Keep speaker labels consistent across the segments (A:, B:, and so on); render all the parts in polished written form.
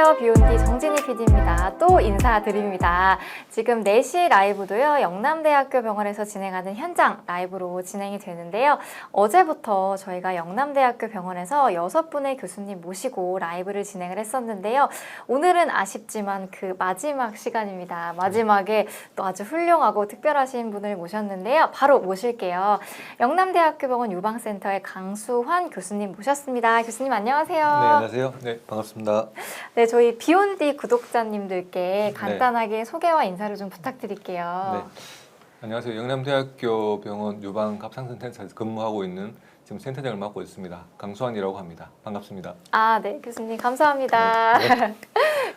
A: 안녕하세요. 비욘디 정진희 PD입니다. 또 인사드립니다. 지금 4시 라이브도요. 영남대학교 병원에서 진행하는 현장 라이브로 진행이 되는데요. 어제부터 저희가 영남대학교 병원에서 6분의 교수님 모시고 라이브를 진행을 했었는데요. 오늘은 아쉽지만 그 마지막 시간입니다. 마지막에 또 아주 훌륭하고 특별하신 분을 모셨는데요. 바로 모실게요. 영남대학교 병원 유방센터의 강수환 교수님 모셨습니다. 교수님 안녕하세요.
B: 네, 안녕하세요. 네, 반갑습니다.
A: 네, 저희 비욘디 구독자님들께 간단하게 소개와 인사를 좀 부탁드릴게요.
B: 네, 안녕하세요. 영남대학교 병원 유방 갑상선센터에서 근무하고 있는 지금 센터장을 맡고 있습니다. 강수환이라고 합니다. 반갑습니다.
A: 아, 네, 교수님 감사합니다.
B: 네.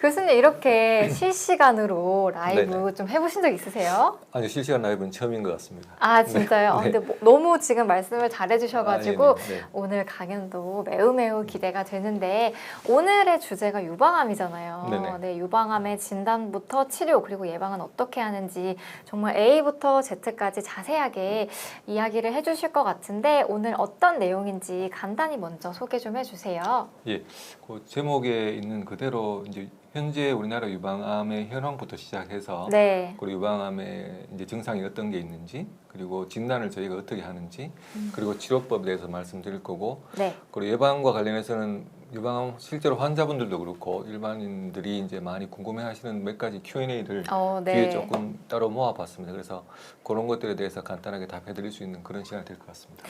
A: 교수님 이렇게 실시간으로 라이브
B: 네네.
A: 좀 해보신 적 있으세요?
B: 아니, 실시간 라이브는 처음인 것 같습니다.
A: 아, 진짜요?
B: 네.
A: 근데 너무 지금 말씀을 잘해주셔가지고
B: 아, 네네. 네.
A: 오늘 강연도 매우 기대가 되는데 오늘의 주제가 유방암이잖아요.
B: 네네.
A: 네, 유방암의 진단부터 치료 그리고 예방은 어떻게 하는지 정말 A부터 Z까지 자세하게 이야기를 해주실 것 같은데 오늘 어떤 내용인지 간단히 먼저 소개 좀 해주세요.
B: 예, 그 제목에 있는 그대로 이제 현재 우리나라 유방암의 현황부터 시작해서
A: 네.
B: 그리고 유방암의 이제 증상이 어떤 게 있는지 그리고 진단을 저희가 어떻게 하는지 그리고 치료법에 대해서 말씀드릴 거고
A: 네.
B: 그리고 예방과 관련해서는 유방암 실제로 환자분들도 그렇고 일반인들이 이제 많이 궁금해하시는 몇 가지 Q&A를
A: 네.
B: 뒤에 조금 따로 모아봤습니다. 그래서 그런 것들에 대해서 간단하게 답해드릴 수 있는 그런 시간이 될 것 같습니다.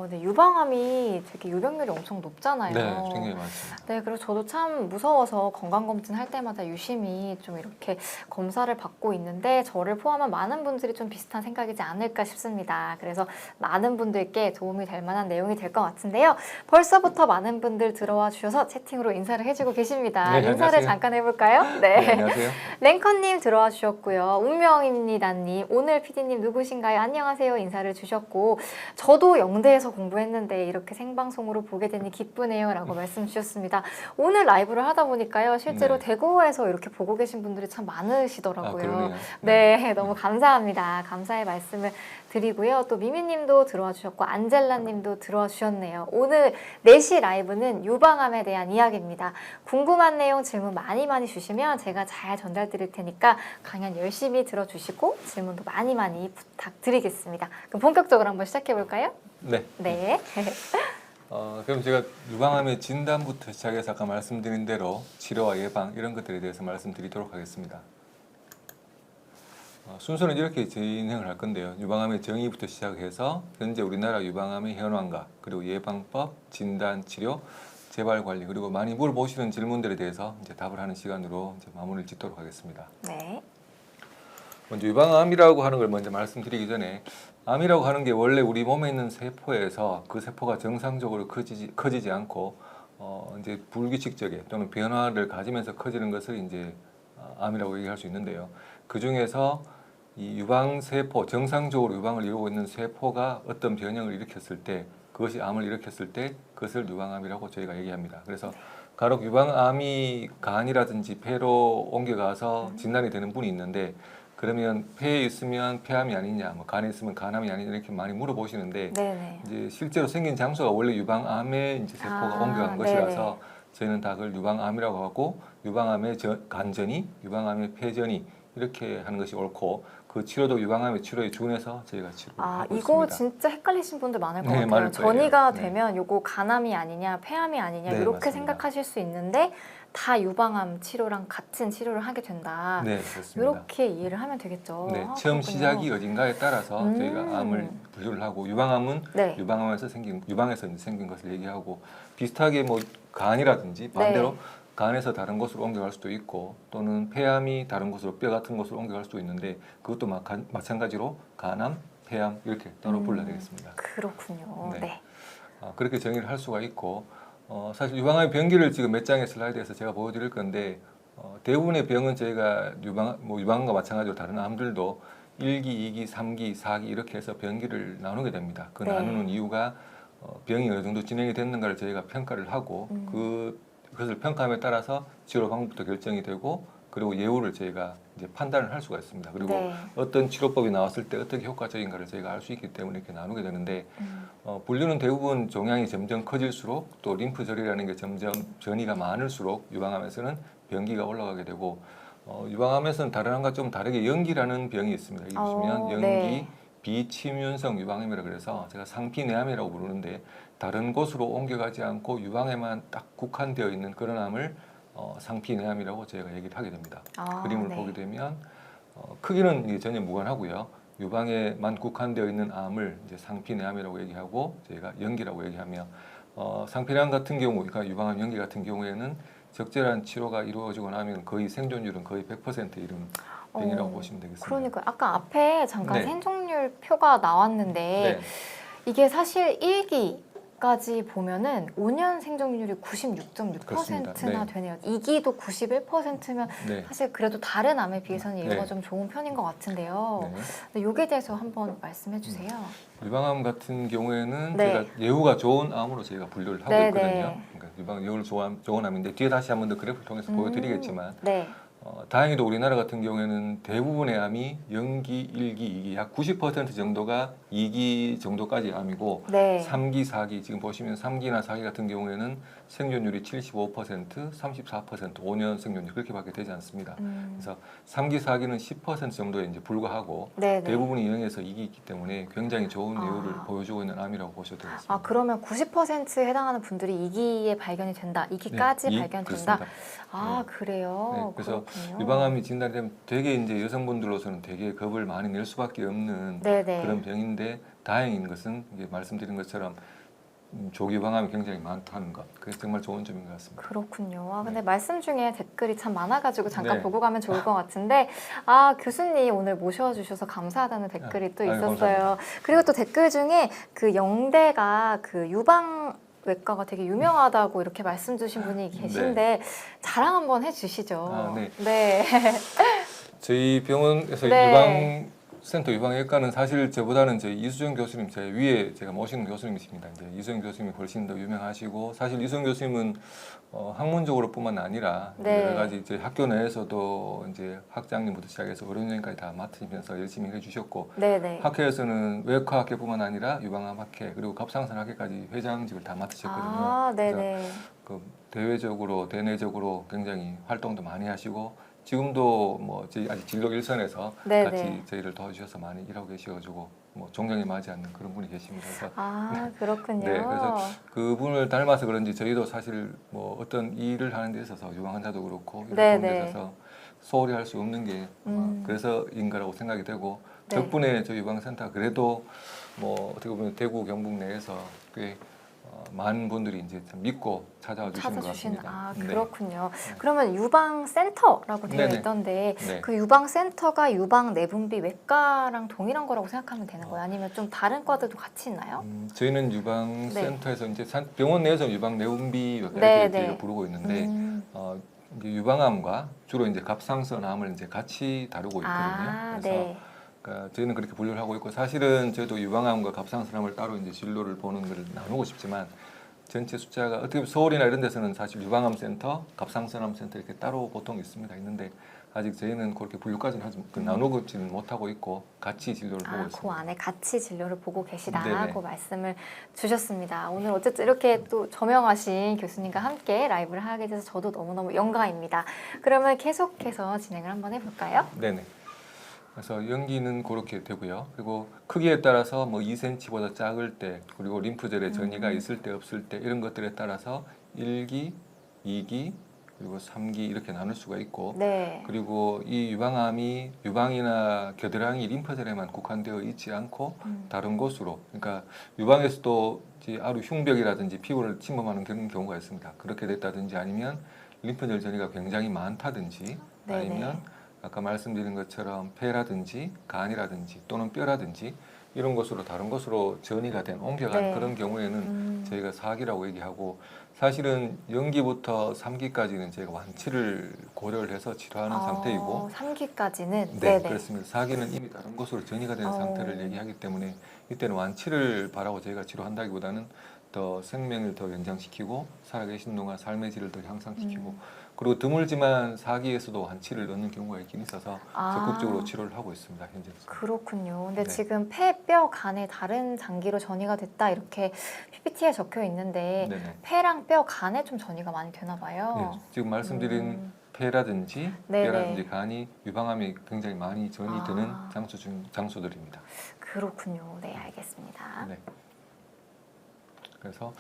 A: 네, 유방암이 되게 유병률이 엄청 높잖아요.
B: 네, 굉장히 많습니다.
A: 네, 그래서 저도 참 무서워서 건강검진 할 때마다 유심히 좀 이렇게 검사를 받고 있는데 저를 포함한 많은 분들이 좀 비슷한 생각이지 않을까 싶습니다. 그래서 많은 분들께 도움이 될 만한 내용이 될 것 같은데요. 벌써부터 많은 분들 들어와 주셔서 채팅으로 인사를 해주고 계십니다.
B: 네,
A: 인사를
B: 안녕하세요.
A: 잠깐 해볼까요?
B: 네,
A: 네.
B: 안녕하세요.
A: 랭커님 들어와 주셨고요. 운명입니다님 오늘 PD님 누구신가요? 안녕하세요 인사를 주셨고 저도 영대에서 공부했는데 이렇게 생방송으로 보게 되니 기쁘네요 라고 말씀 주셨습니다. 오늘 라이브를 하다 보니까요. 실제로
B: 네.
A: 대구에서 이렇게 보고 계신 분들이 참
B: 아,
A: 많으시더라고요.
B: 그러네요.
A: 네, 너무 감사합니다. 감사의 말씀을 드리고요. 또 미미님도 들어와 주셨고 안젤라님도 들어와 주셨네요. 오늘 4시 라이브는 유방암에 대한 이야기입니다. 궁금한 내용 질문 많이 주시면 제가 잘 전달 드릴 테니까 강연 열심히 들어주시고 질문도 많이 부탁드리겠습니다. 그럼 본격적으로 한번 시작해 볼까요?
B: 네.
A: 네.
B: 그럼 제가 유방암의 진단부터 시작해서 아까 말씀드린 대로 치료와 예방 이런 것들에 대해서 말씀드리도록 하겠습니다. 순서는 이렇게 진행을 할 건데요. 유방암의 정의부터 시작해서 현재 우리나라 유방암의 현황과 그리고 예방법, 진단, 치료, 재발 관리 그리고 많이 물어보시는 질문들에 대해서 이제 답을 하는 시간으로 이제 마무리를 짓도록 하겠습니다.
A: 네.
B: 먼저 유방암이라고 하는 걸 먼저 말씀드리기 전에 암이라고 하는 게 원래 우리 몸에 있는 세포에서 그 세포가 정상적으로 커지지 않고 이제 불규칙적인 또는 변화를 가지면서 커지는 것을 이제 암이라고 얘기할 수 있는데요. 그 중에서 이 유방세포, 정상적으로 유방을 이루고 있는 세포가 어떤 변형을 일으켰을 때 그것이 암을 일으켰을 때 그것을 유방암이라고 저희가 얘기합니다. 그래서 간혹 유방암이 간이라든지 폐로 옮겨가서 진단이 되는 분이 있는데 그러면 폐에 있으면 폐암이 아니냐, 뭐 간에 있으면 간암이 아니냐 이렇게 많이 물어보시는데
A: 네네.
B: 이제 실제로 생긴 장소가 원래 유방암에 이제 세포가 옮겨간 것이라서 저희는 다 그걸 유방암이라고 하고 유방암의 간전이, 유방암의 폐전이 이렇게 하는 것이 옳고 그 치료도 유방암의 치료에 준해서 저희가 치료를 하고
A: 이거
B: 있습니다.
A: 진짜 헷갈리신 분들 많을 것
B: 네,
A: 같아요.
B: 많을 거예요.
A: 전이가
B: 네.
A: 되면 요거 간암이 아니냐, 폐암이 아니냐
B: 네,
A: 이렇게
B: 맞습니다.
A: 생각하실 수 있는데 다 유방암 치료랑 같은 치료를 하게 된다.
B: 네, 그렇습니다.
A: 이렇게 이해를 하면 되겠죠.
B: 네, 처음
A: 그렇군요.
B: 시작이 어딘가에 따라서 저희가 암을 분류를 하고 유방암은
A: 네.
B: 유방에서 이제 생긴 것을 얘기하고 비슷하게 뭐 간이라든지 반대로
A: 네.
B: 간에서 다른 곳으로 옮겨갈 수도 있고 또는 폐암이 다른 곳으로 뼈 같은 곳으로 옮겨갈 수도 있는데 그것도 마찬가지로 간암, 폐암 이렇게 따로 불러야 되겠습니다.
A: 그렇군요.
B: 네.
A: 네.
B: 그렇게 정의를 할 수가 있고 사실 유방암의 병기를 지금 몇 장의 슬라이드에서 제가 보여드릴 건데 대부분의 병은 저희가 유방암과 마찬가지로 다른 암들도 1기, 2기, 3기, 4기 이렇게 해서 병기를 나누게 됩니다. 그
A: 네.
B: 나누는 이유가 병이 어느 정도 진행이 됐는가를 저희가 평가를 하고 그것을 평가함에 따라서 치료 방법부터 결정이 되고 그리고 예후를 저희가 이제 판단을 할 수가 있습니다. 그리고
A: 네.
B: 어떤 치료법이 나왔을 때 어떻게 효과적인가를 저희가 알 수 있기 때문에 이렇게 나누게 되는데 분류는 대부분 종양이 점점 커질수록 또 림프절이라는 게 점점 전이가 많을수록 유방암에서는 변기가 올라가게 되고 유방암에서는 다른 암과 좀 다르게 연기라는 병이 있습니다. 여기 보시면 연기
A: 네.
B: 비침윤성 유방암이라 그래서 제가 상피내암이라고 부르는데 다른 곳으로 옮겨가지 않고 유방에만 딱 국한되어 있는 그런 암을 상피내암이라고 저희가 얘기를 하게 됩니다. 그림을
A: 네.
B: 보게 되면 크기는 이게 전혀 무관하고요. 유방에만 국한되어 있는 암을 이제 상피내암이라고 얘기하고 저희가 연기라고 얘기하며 상피내암 같은 경우, 그러니까 유방암 연기 같은 경우에는 적절한 치료가 이루어지고 나면 거의 생존율은 거의 100% 이런 병이라고 보시면 되겠습니다.
A: 그러니까 아까 앞에 잠깐
B: 네.
A: 생존율 표가 나왔는데
B: 네.
A: 이게 사실 1기까지 보면은 5년 생존율이 96.6%나
B: 그렇습니다. 네.
A: 되네요. 2기도 91%면
B: 네.
A: 사실 그래도 다른 암에 비해서는 예후가
B: 네.
A: 좀 좋은 편인 것 같은데요.
B: 네.
A: 근데 여기에 대해서 한번 말씀해 주세요.
B: 유방암 같은 경우에는
A: 네.
B: 제가 예후가 좋은 암으로 저희가 분류를 하고
A: 네,
B: 있거든요.
A: 네.
B: 그러니까 유방 예후를 좋은 암인데 뒤에 다시 한 번 더 그래프를 통해서 보여드리겠지만
A: 네.
B: 다행히도 우리나라 같은 경우에는 대부분의 암이 연기, 1기, 2기 약 90% 정도가 2기 정도까지 암이고
A: 네.
B: 3기, 4기 지금 보시면 3기나 4기 같은 경우에는 생존율이 75%, 34%, 5년 생존율 그렇게밖에 되지 않습니다. 그래서 3기, 4기는 10% 정도에 이제 불과하고
A: 네, 네.
B: 대부분이 0에서 2기 있기 때문에 굉장히 좋은
A: 아.
B: 예후를 보여주고 있는 암이라고 보셔도 되겠습니다.
A: 아, 그러면 90%에 해당하는 분들이 2기에 발견이 된다. 2기까지
B: 네,
A: 발견된다.
B: 그렇습니다.
A: 아,
B: 네.
A: 그래요?
B: 네, 그래서
A: 그렇군요.
B: 유방암이 진단이 되면 되게 이제 여성분들로서는 되게 겁을 많이 낼 수밖에 없는
A: 네네.
B: 그런 병인데 다행인 것은 이제 말씀드린 것처럼 조기 유방암이 굉장히 많다는 것. 그게 정말 좋은 점인 것 같습니다.
A: 그렇군요. 아, 근데
B: 네.
A: 말씀 중에 댓글이 참 많아가지고 잠깐
B: 네.
A: 보고 가면 좋을 것 같은데, 아, 교수님 오늘 모셔주셔서 감사하다는 댓글이 또
B: 아유,
A: 있었어요.
B: 감사합니다.
A: 그리고 또 댓글 중에 그 영대가 그 유방 외과가 되게 유명하다고 이렇게 말씀 주신 분이 계신데 자랑 한번 해주시죠.
B: 아, 네.
A: 네.
B: 저희 병원에서
A: 네.
B: 유방센터 유방외과는 사실 저보다는 저희 이수정 교수님 제 위에 제가 모시는 교수님이십니다. 이제 이수정 교수님이 훨씬 더 유명하시고 사실 이수정 교수님은 학문적으로뿐만 아니라
A: 네.
B: 여러 가지 이제 학교 내에서도 이제 학장님부터 시작해서 어른연까지 다 맡으시면서 열심히 해주셨고
A: 네네.
B: 학회에서는 외과 학회뿐만 아니라 유방암 학회 그리고 갑상선 학회까지 회장직을 다 맡으셨거든요.
A: 아,
B: 그래서
A: 네네.
B: 그 대외적으로 대내적으로 굉장히 활동도 많이 하시고 지금도 뭐 저희 아직 진로 일선에서
A: 네네.
B: 같이 저희를 도와주셔서 많이 일하고 계셔가지고 뭐 존경에 맞지 않는 그런 분이 계십니다. 그래서
A: 아, 그렇군요.
B: 네, 그래서 그분을 닮아서 그런지 저희도 사실 뭐 어떤 일을 하는 데 있어서 유방 환자도 그렇고 이런
A: 네네.
B: 데 있어서 소홀히 할 수 없는 게 그래서인가라고 생각이 되고
A: 네.
B: 덕분에 저희 유방센터 그래도 뭐 어떻게 보면 대구 경북 내에서 꽤 많은 분들이 이제 참 믿고 찾아와 주시는 것
A: 찾아주신
B: 같습니다.
A: 아,
B: 네.
A: 그렇군요. 그러면 유방센터라고 되어
B: 네네.
A: 있던데
B: 네.
A: 그 유방센터가 유방 내분비 외과랑 동일한 거라고 생각하면 되는 거예요? 아니면 좀 다른 과들도 같이 있나요?
B: 저희는 유방센터에서 이제 병원 내에서 유방 내분비
A: 네,
B: 이렇게
A: 네.
B: 저희가 부르고 있는데 이제 유방암과 주로 이제 갑상선암을 이제 같이 다루고 있거든요.
A: 아,
B: 그래서
A: 네.
B: 그러니까 저희는 그렇게 분류를 하고 있고 사실은 저희도 유방암과 갑상선암을 따로 이제 진료를 보는 걸 나누고 싶지만 전체 숫자가 어떻게 보면 서울이나 이런 데서는 사실 유방암 센터, 갑상선암 센터 이렇게 따로 보통 있는데 아직 저희는 그렇게 분류까지는 나누지는 못하고 있고 같이 진료를 보고
A: 아,
B: 있습니다.
A: 그 안에 같이 진료를 보고 계시다고
B: 네네.
A: 말씀을 주셨습니다. 오늘 어쨌든 이렇게 또 저명하신 교수님과 함께 라이브를 하게 돼서 저도 너무너무 영광입니다. 그러면 계속해서 진행을 한번 해볼까요?
B: 네네. 그래서 연기는 그렇게 되고요. 그리고 크기에 따라서 뭐 2cm보다 작을 때 그리고 림프절에 전이가 있을 때 없을 때 이런 것들에 따라서 1기, 2기 그리고 3기 이렇게 나눌 수가 있고
A: 네.
B: 그리고 이 유방암이 유방이나 겨드랑이 림프절에만 국한되어 있지 않고 다른 곳으로 그러니까 유방에서도 이제 아루 흉벽이라든지 피부를 침범하는 그런 경우가 있습니다. 그렇게 됐다든지 아니면 림프절 전이가 굉장히 많다든지
A: 네네.
B: 아니면 아까 말씀드린 것처럼 폐라든지 간이라든지 또는 뼈라든지 이런 것으로 다른 곳으로 전이가 된 옮겨간
A: 네.
B: 그런 경우에는 저희가 4기라고 얘기하고 사실은 연기부터 3기까지는 저희가 완치를 고려를 해서 치료하는 상태이고
A: 3기까지는
B: 네,
A: 네네.
B: 그렇습니다. 4기는 이미 다른 곳으로 전이가 된 상태를 얘기하기 때문에 이때는 완치를 바라고 저희가 치료한다기보다는 더 생명을 더 연장시키고 살아계신 동안 삶의 질을 더 향상시키고 그리고 드물지만 4기에서도 완치를 넣는 경우가 있긴 있어서 적극적으로 치료를 하고 있습니다. 현재.
A: 그렇군요. 근데
B: 네.
A: 지금 폐, 뼈, 간에 다른 장기로 전이가 됐다 이렇게 PPT에 적혀 있는데
B: 네네.
A: 폐랑 뼈, 간에 좀 전이가 많이 되나 봐요.
B: 네, 지금 말씀드린 폐라든지
A: 네네.
B: 뼈라든지 간이 유방암이 굉장히 많이 전이 되는
A: 아.
B: 장소들입니다.
A: 그렇군요. 네, 알겠습니다.
B: 네. 그래서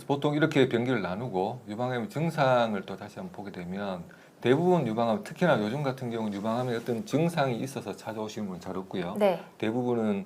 B: 보통 이렇게 병기를 나누고 유방암의 증상을 또 다시 한번 보게 되면 대부분 유방암, 특히나 요즘 같은 경우는 유방암에 어떤 증상이 있어서 찾아오시는 분은 잘 없고요.
A: 네.
B: 대부분은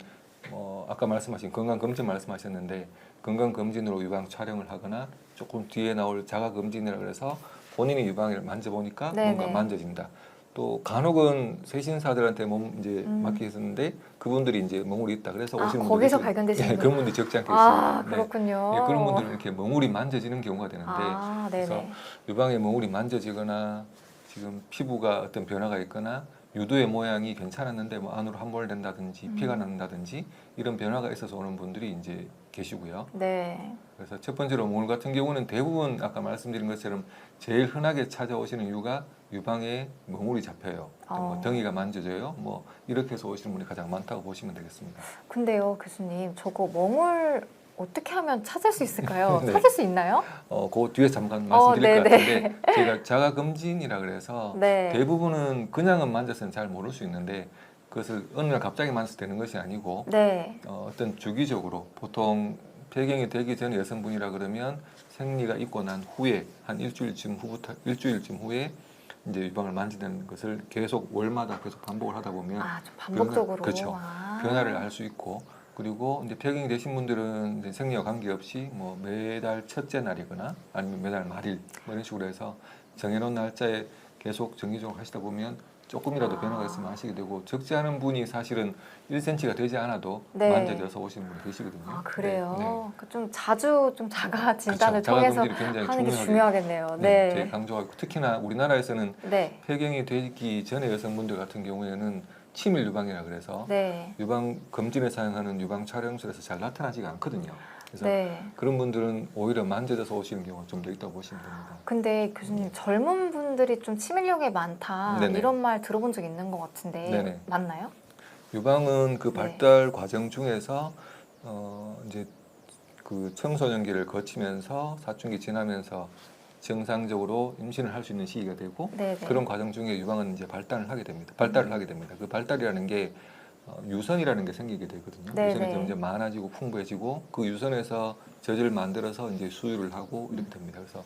B: 아까 말씀하신 건강검진 말씀하셨는데 건강검진으로 유방 촬영을 하거나 조금 뒤에 나올 자가검진이라 그래서 본인의 유방을 만져보니까
A: 네네.
B: 뭔가 만져진다. 또 간혹은 세신사들한테 몸 이제
A: 음.
B: 맡기셨는데 그분들이 이제 멍울이 있다. 그래서
A: 아,
B: 오시는
A: 거기서
B: 분들이
A: 발견되시는
B: 그런 분들이 적지 않게
A: 아,
B: 있습니다. 네.
A: 그렇군요.
B: 예, 그런 분들은 이렇게 멍울이 만져지는 경우가 되는데
A: 아,
B: 그래서
A: 네네.
B: 유방에 멍울이 만져지거나 지금 피부가 어떤 변화가 있거나 유두의 모양이 괜찮았는데 뭐 안으로 함몰된다든지 피가 난다든지 이런 변화가 있어서 오는 분들이 이제 계시고요.
A: 네.
B: 그래서 첫 번째로 멍울 같은 경우는 대부분 아까 말씀드린 것처럼 제일 흔하게 찾아오시는 이유가 유방에 멍울이 잡혀요. 또 뭐
A: 어.
B: 덩이가 만져져요. 뭐 이렇게 해서 오시는 분이 가장 많다고 보시면 되겠습니다.
A: 근데요, 교수님, 저거 멍울 어떻게 하면 찾을 수 있을까요?
B: 네.
A: 찾을 수 있나요?
B: 그 뒤에 잠깐 말씀드릴 것
A: 네네.
B: 같은데 제가 자가검진이라 그래서
A: 네.
B: 대부분은 그냥은 만져서는 잘 모를 수 있는데 그것을 어느 날 갑자기 만져서 되는 것이 아니고
A: 네.
B: 어떤 주기적으로 보통 폐경이 되기 전에 여성분이라 그러면 생리가 있고 난 후에 한 일주일쯤 후에 이제 유방을 만지는 것을 계속 월마다 계속 반복을 하다 보면
A: 아, 좀 반복적으로.
B: 그렇죠.
A: 아.
B: 변화를 알 수 있고 그리고 이제 폐경이 되신 분들은 이제 생리와 관계없이 뭐 매달 첫째 날이거나 아니면 매달 말일 뭐 이런 식으로 해서 정해놓은 날짜에 계속 정기적으로 하시다 보면 조금이라도 변화가 있으면 아시게 되고 적지 않은 분이 사실은 1cm가 되지 않아도
A: 네.
B: 만져져서 오시는 분이 계시거든요.
A: 아, 그래요?
B: 네, 네.
A: 좀 자주 좀 자가 진단을
B: 그렇죠.
A: 통해서
B: 자가검진이 굉장히
A: 하는 게
B: 중요하게
A: 중요하겠네요.
B: 네, 제일
A: 네.
B: 강조하고 특히나 우리나라에서는
A: 네.
B: 폐경이 되기 전에 여성분들 같은 경우에는 치밀 유방이라 그래서
A: 네.
B: 유방 검진에 사용하는 유방 촬영술에서 잘 나타나지가 않거든요. 그래서
A: 네.
B: 그런 분들은 오히려 만져져서 오시는 경우가 좀 더 있다고 보시면 됩니다.
A: 근데 교수님, 젊은 분들이 좀 치밀력이 많다
B: 네네.
A: 이런 말 들어본 적 있는 것 같은데
B: 네네.
A: 맞나요?
B: 유방은 그
A: 네.
B: 발달 과정 중에서 이제 그 청소년기를 거치면서 사춘기 지나면서 정상적으로 임신을 할 수 있는 시기가 되고
A: 네네.
B: 그런 과정 중에 유방은 이제 발달을 하게 됩니다. 그 발달이라는 게 유선이라는 게 생기게 되거든요.
A: 네네.
B: 유선이 점점 많아지고 풍부해지고 그 유선에서 젖을 만들어서 이제 수유를 하고 이렇게 됩니다. 그래서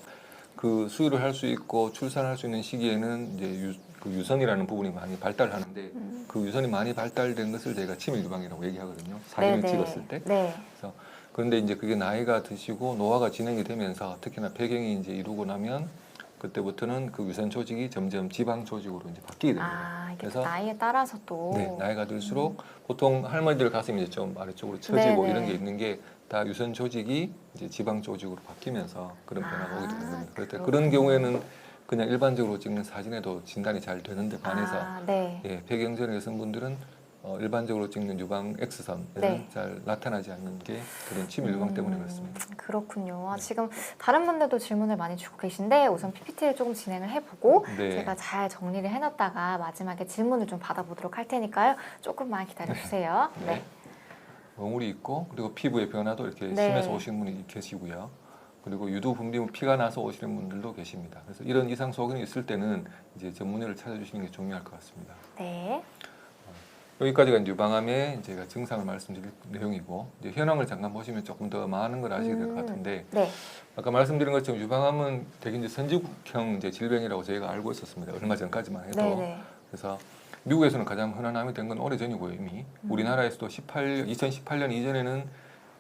B: 그 수유를 할 수 있고 출산할 수 있는 시기에는 이제 그 유선이라는 부분이 많이 발달하는데 그 유선이 많이 발달된 것을 저희가 치밀 유방이라고 얘기하거든요. 사진을
A: 네네.
B: 찍었을 때.
A: 네.
B: 그래서 그런데 이제 그게 나이가 드시고 노화가 진행이 되면서 특히나 폐경이 이제 이루고 나면 그때부터는 그 유선 조직이 점점 지방 조직으로 이제 바뀌게 됩니다.
A: 아, 이게
B: 그래서
A: 나이에 따라서 또.
B: 네, 나이가 들수록 보통 할머니들 가슴이 이제 좀 아래쪽으로 처지고
A: 네네.
B: 이런 게 있는 게 다 유선 조직이 이제 지방 조직으로 바뀌면서 그런 변화가 오게 되는 겁니다. 그럴 때 그런 경우에는 그냥 일반적으로 찍는 사진에도 진단이 잘 되는데 반해서
A: 아, 네.
B: 예, 폐경 전 여성분들은 일반적으로 찍는 유방 X선에는
A: 네.
B: 잘 나타나지 않는 게 그런 치밀 유방 때문에 그렇습니다.
A: 그렇군요. 아,
B: 네.
A: 지금 다른 분들도 질문을 많이 주고 계신데 우선 PPT를 조금 진행을 해보고
B: 네.
A: 제가 잘 정리를 해놨다가 마지막에 질문을 좀 받아보도록 할 테니까요. 조금만 기다려주세요.
B: 네.
A: 네.
B: 멍울이 있고 그리고 피부의 변화도 이렇게
A: 네.
B: 심해서 오시는 분이 계시고요. 그리고 유두 분비물 피가 나서 오시는 분들도 계십니다. 그래서 이런 이상 소견이 있을 때는 이제 전문의를 찾아주시는 게 중요할 것 같습니다.
A: 네.
B: 여기까지가 이제 유방암의 제가 증상을 말씀드릴 내용이고 이제 현황을 잠깐 보시면 조금 더 많은 걸 아시게 될 것 같은데
A: 네.
B: 아까 말씀드린 것처럼 유방암은 되게 이제 선진국형 이제 질병이라고 저희가 알고 있었습니다. 얼마 전까지만 해도
A: 네네.
B: 그래서 미국에서는 가장 흔한 암이 된 건 오래전이고요 이미 우리나라에서도 2018년 이전에는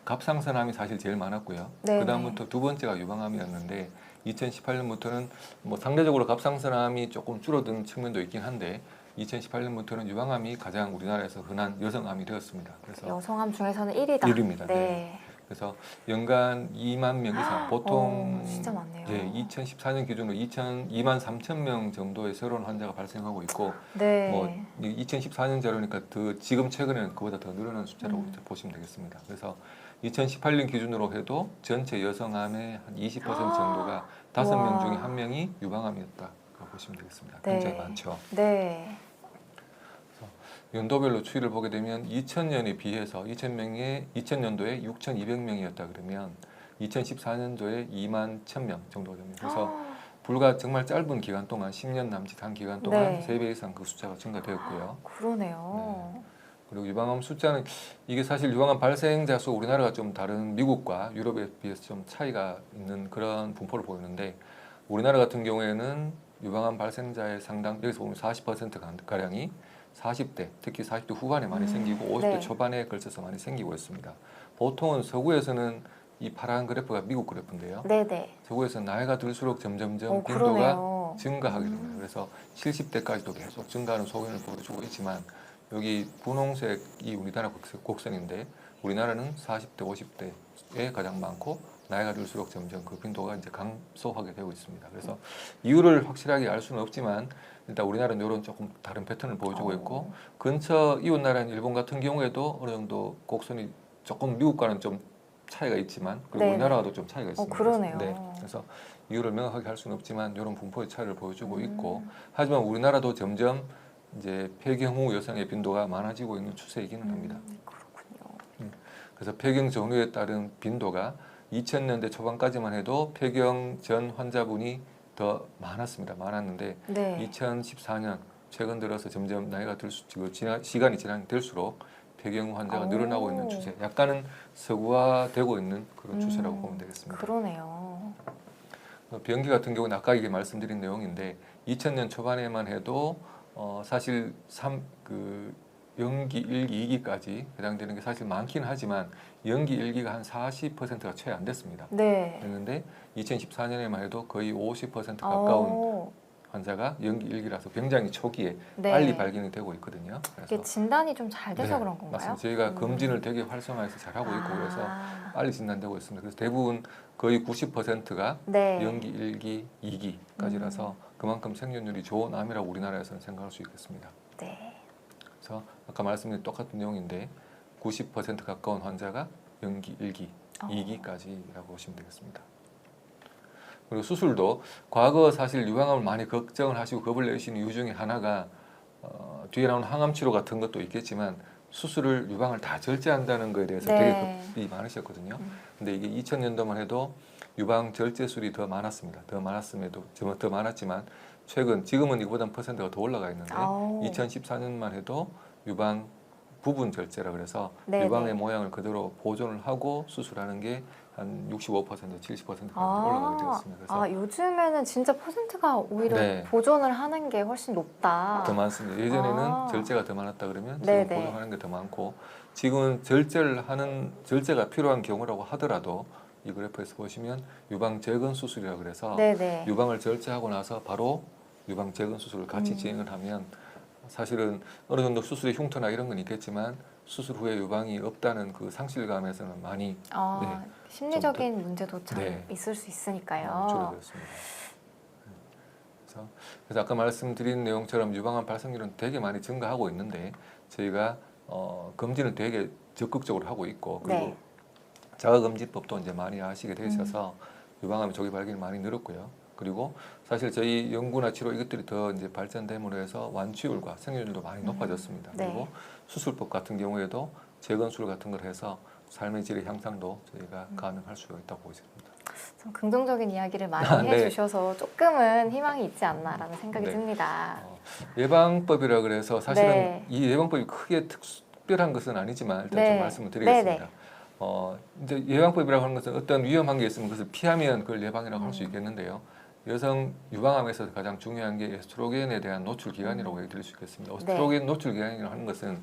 B: 갑상선암이 사실 제일 많았고요.
A: 네네.
B: 그 다음부터 두 번째가 유방암이었는데 2018년부터는 뭐 상대적으로 갑상선암이 조금 줄어든 측면도 있긴 한데 2018년부터는 유방암이 가장 우리나라에서 흔한 여성암이 되었습니다. 그래서
A: 여성암 중에서는 1위다.
B: 1위입니다.
A: 네.
B: 그래서 연간 2만 명 이상, 보통
A: 진짜 많네요.
B: 예, 2014년 기준으로 2만 3천 명 정도의 새로운 환자가 발생하고 있고
A: 네.
B: 뭐 2014년 자료니까 지금 최근에는 그보다 더 늘어난 숫자라고 보시면 되겠습니다. 그래서 2018년 기준으로 해도 전체 여성암의 한 20% 정도가 5명 중에 1명이 유방암이었다고 보시면 되겠습니다.
A: 네.
B: 굉장히 많죠.
A: 네.
B: 연도별로 추이를 보게 되면 2000년에 비해서 2000년도에 6,200명이었다 그러면 2014년도에 2만 1,000명 정도가 됩니다. 그래서 불과 정말 짧은 기간 동안 10년 남짓한 기간 동안
A: 네.
B: 3배 이상 그 숫자가 증가되었고요.
A: 그러네요.
B: 그리고 유방암 숫자는 이게 사실 유방암 발생자 수 우리나라가 좀 다른 미국과 유럽에 비해서 좀 차이가 있는 그런 분포를 보이는데 우리나라 같은 경우에는 유방암 발생자의 상당 여기서 보면 40% 가량이 40대 특히 40대 후반에 많이 생기고 50대
A: 네.
B: 초반에 걸쳐서 많이 생기고 있습니다. 보통은 서구에서는 이 파란 그래프가 미국 그래프인데요.
A: 네네.
B: 서구에서는 나이가 들수록 점점점 빈도가
A: 그러네요.
B: 증가하게 됩니다. 그래서 70대까지도 계속 증가하는 소견을 보여주고 있지만 여기 분홍색이 우리나라 곡선인데 우리나라는 40대, 50대에 가장 많고 나이가 들수록 점점 그 빈도가 이제 감소하게 되고 있습니다. 그래서 이유를 확실하게 알 수는 없지만 일단 우리나라는 이런 조금 다른 패턴을 보여주고 있고 근처 이웃 나라인 일본 같은 경우에도 어느 정도 곡선이 조금 미국과는 좀 차이가 있지만 그리고
A: 네네.
B: 우리나라와도 좀 차이가 있습니다.
A: 그러네요.
B: 네. 그래서 이유를 명확하게 할 수는 없지만 이런 분포의 차이를 보여주고 있고 하지만 우리나라도 점점 이제 폐경 후 여성의 빈도가 많아지고 있는 추세이기는 합니다.
A: 그렇군요.
B: 그래서 폐경 전후에 따른 빈도가 2000년대 초반까지만 해도 폐경 전 환자분이 더 많았습니다.
A: 네.
B: 2014년 최근 들어서 점점 나이가 시간이 지날수록 폐경 후 환자가 늘어나고 있는 추세, 약간은 서구화되고 있는 그런 추세라고 보면 되겠습니다.
A: 그러네요.
B: 변기 같은 경우는 아까 이게 말씀드린 내용인데 2000년 초반에만 해도 사실 연기 1기, 2기까지 해당되는 게 사실 많긴 하지만 연기 1기가 한 40%가 채 안 됐습니다.
A: 네.
B: 그런데 2014년에만 해도 거의 50% 가까운 환자가 연기 1기라서 굉장히 초기에
A: 네.
B: 빨리 발견이 되고 있거든요.
A: 이게 진단이 좀 잘 돼서 그런 건가요?
B: 맞습니다. 저희가 검진을 되게 활성화해서 잘하고 있고 그래서 빨리 진단되고 있습니다. 그래서 대부분 거의 90%가
A: 네.
B: 연기 1기, 2기까지라서 그만큼 생존율이 좋은 암이라고 우리나라에서는 생각할 수 있겠습니다.
A: 네.
B: 그래서 아까 말씀드린 똑같은 내용인데 90% 가까운 환자가 연기 1기, 2기까지라고 보시면 되겠습니다. 그리고 수술도 과거 사실 유방암을 많이 걱정을 하시고 겁을 내시는 이유 중에 하나가 뒤에 나오는 항암 치료 같은 것도 있겠지만 수술을 유방을 다 절제한다는 것에 대해서
A: 네.
B: 되게 겁이 많으셨거든요. 근데 이게 2000년도만 해도 유방 절제술이 더 많았습니다. 더 많았지만 지금은 이거보다 퍼센트가 더 올라가 있는데 2014년만 해도 유방 부분 절제라 그래서
A: 네네.
B: 유방의 모양을 그대로 보존을 하고 수술하는 게 한 65%, 70%까지 올라가게 되었습니다. 그래서
A: 요즘에는 진짜 퍼센트가 오히려
B: 네.
A: 보존을 하는 게 훨씬 높다.
B: 더 많습니다. 예전에는 절제가 더 많았다 그러면 지금
A: 네네.
B: 보존하는 게 더 많고 지금은 절제가 필요한 경우라고 하더라도 이 그래프에서 보시면 유방 재건 수술이라 그래서
A: 네네.
B: 유방을 절제하고 나서 바로 유방 재건 수술을 같이 진행을 하면 사실은 어느 정도 수술의 흉터나 이런 건 있겠지만 수술 후에 유방이 없다는 그 상실감에서는 많이
A: 심리적인 문제도 참
B: 네.
A: 있을 수 있으니까요.
B: 줄어들었습니다. 그래서 아까 말씀드린 내용처럼 유방암 발생률은 되게 많이 증가하고 있는데 저희가 검진을 되게 적극적으로 하고 있고 그리고
A: 네.
B: 자가검진법도 이제 많이 아시게 되셔서 유방암 조기 발견이 많이 늘었고요. 그리고 사실 저희 연구나 치료 이것들이 더 이제 발전됨으로 해서 완치율과 생존율도 많이 높아졌습니다.
A: 네.
B: 그리고 수술법 같은 경우에도 재건술 같은 걸 해서 삶의 질의 향상도 저희가 가능할 수가 있다고 보십니다.
A: 좀 긍정적인 이야기를 많이
B: 네.
A: 해주셔서 조금은 희망이 있지 않나라는 생각이
B: 네.
A: 듭니다.
B: 예방법이라 그래서 사실은
A: 네.
B: 이 예방법이 크게 특별한 것은 아니지만 일단
A: 네.
B: 좀 말씀을 드리겠습니다.
A: 네네.
B: 이제 예방법이라고 하는 것은 어떤 위험한 게 있으면 그것을 피하면 그걸 예방이라고 할 수 있겠는데요. 여성 유방암에서 가장 중요한 게 에스트로겐에 대한 노출 기간이라고 얘기 드릴 수 있겠습니다. 에스트로겐 노출 기간이라고 하는 것은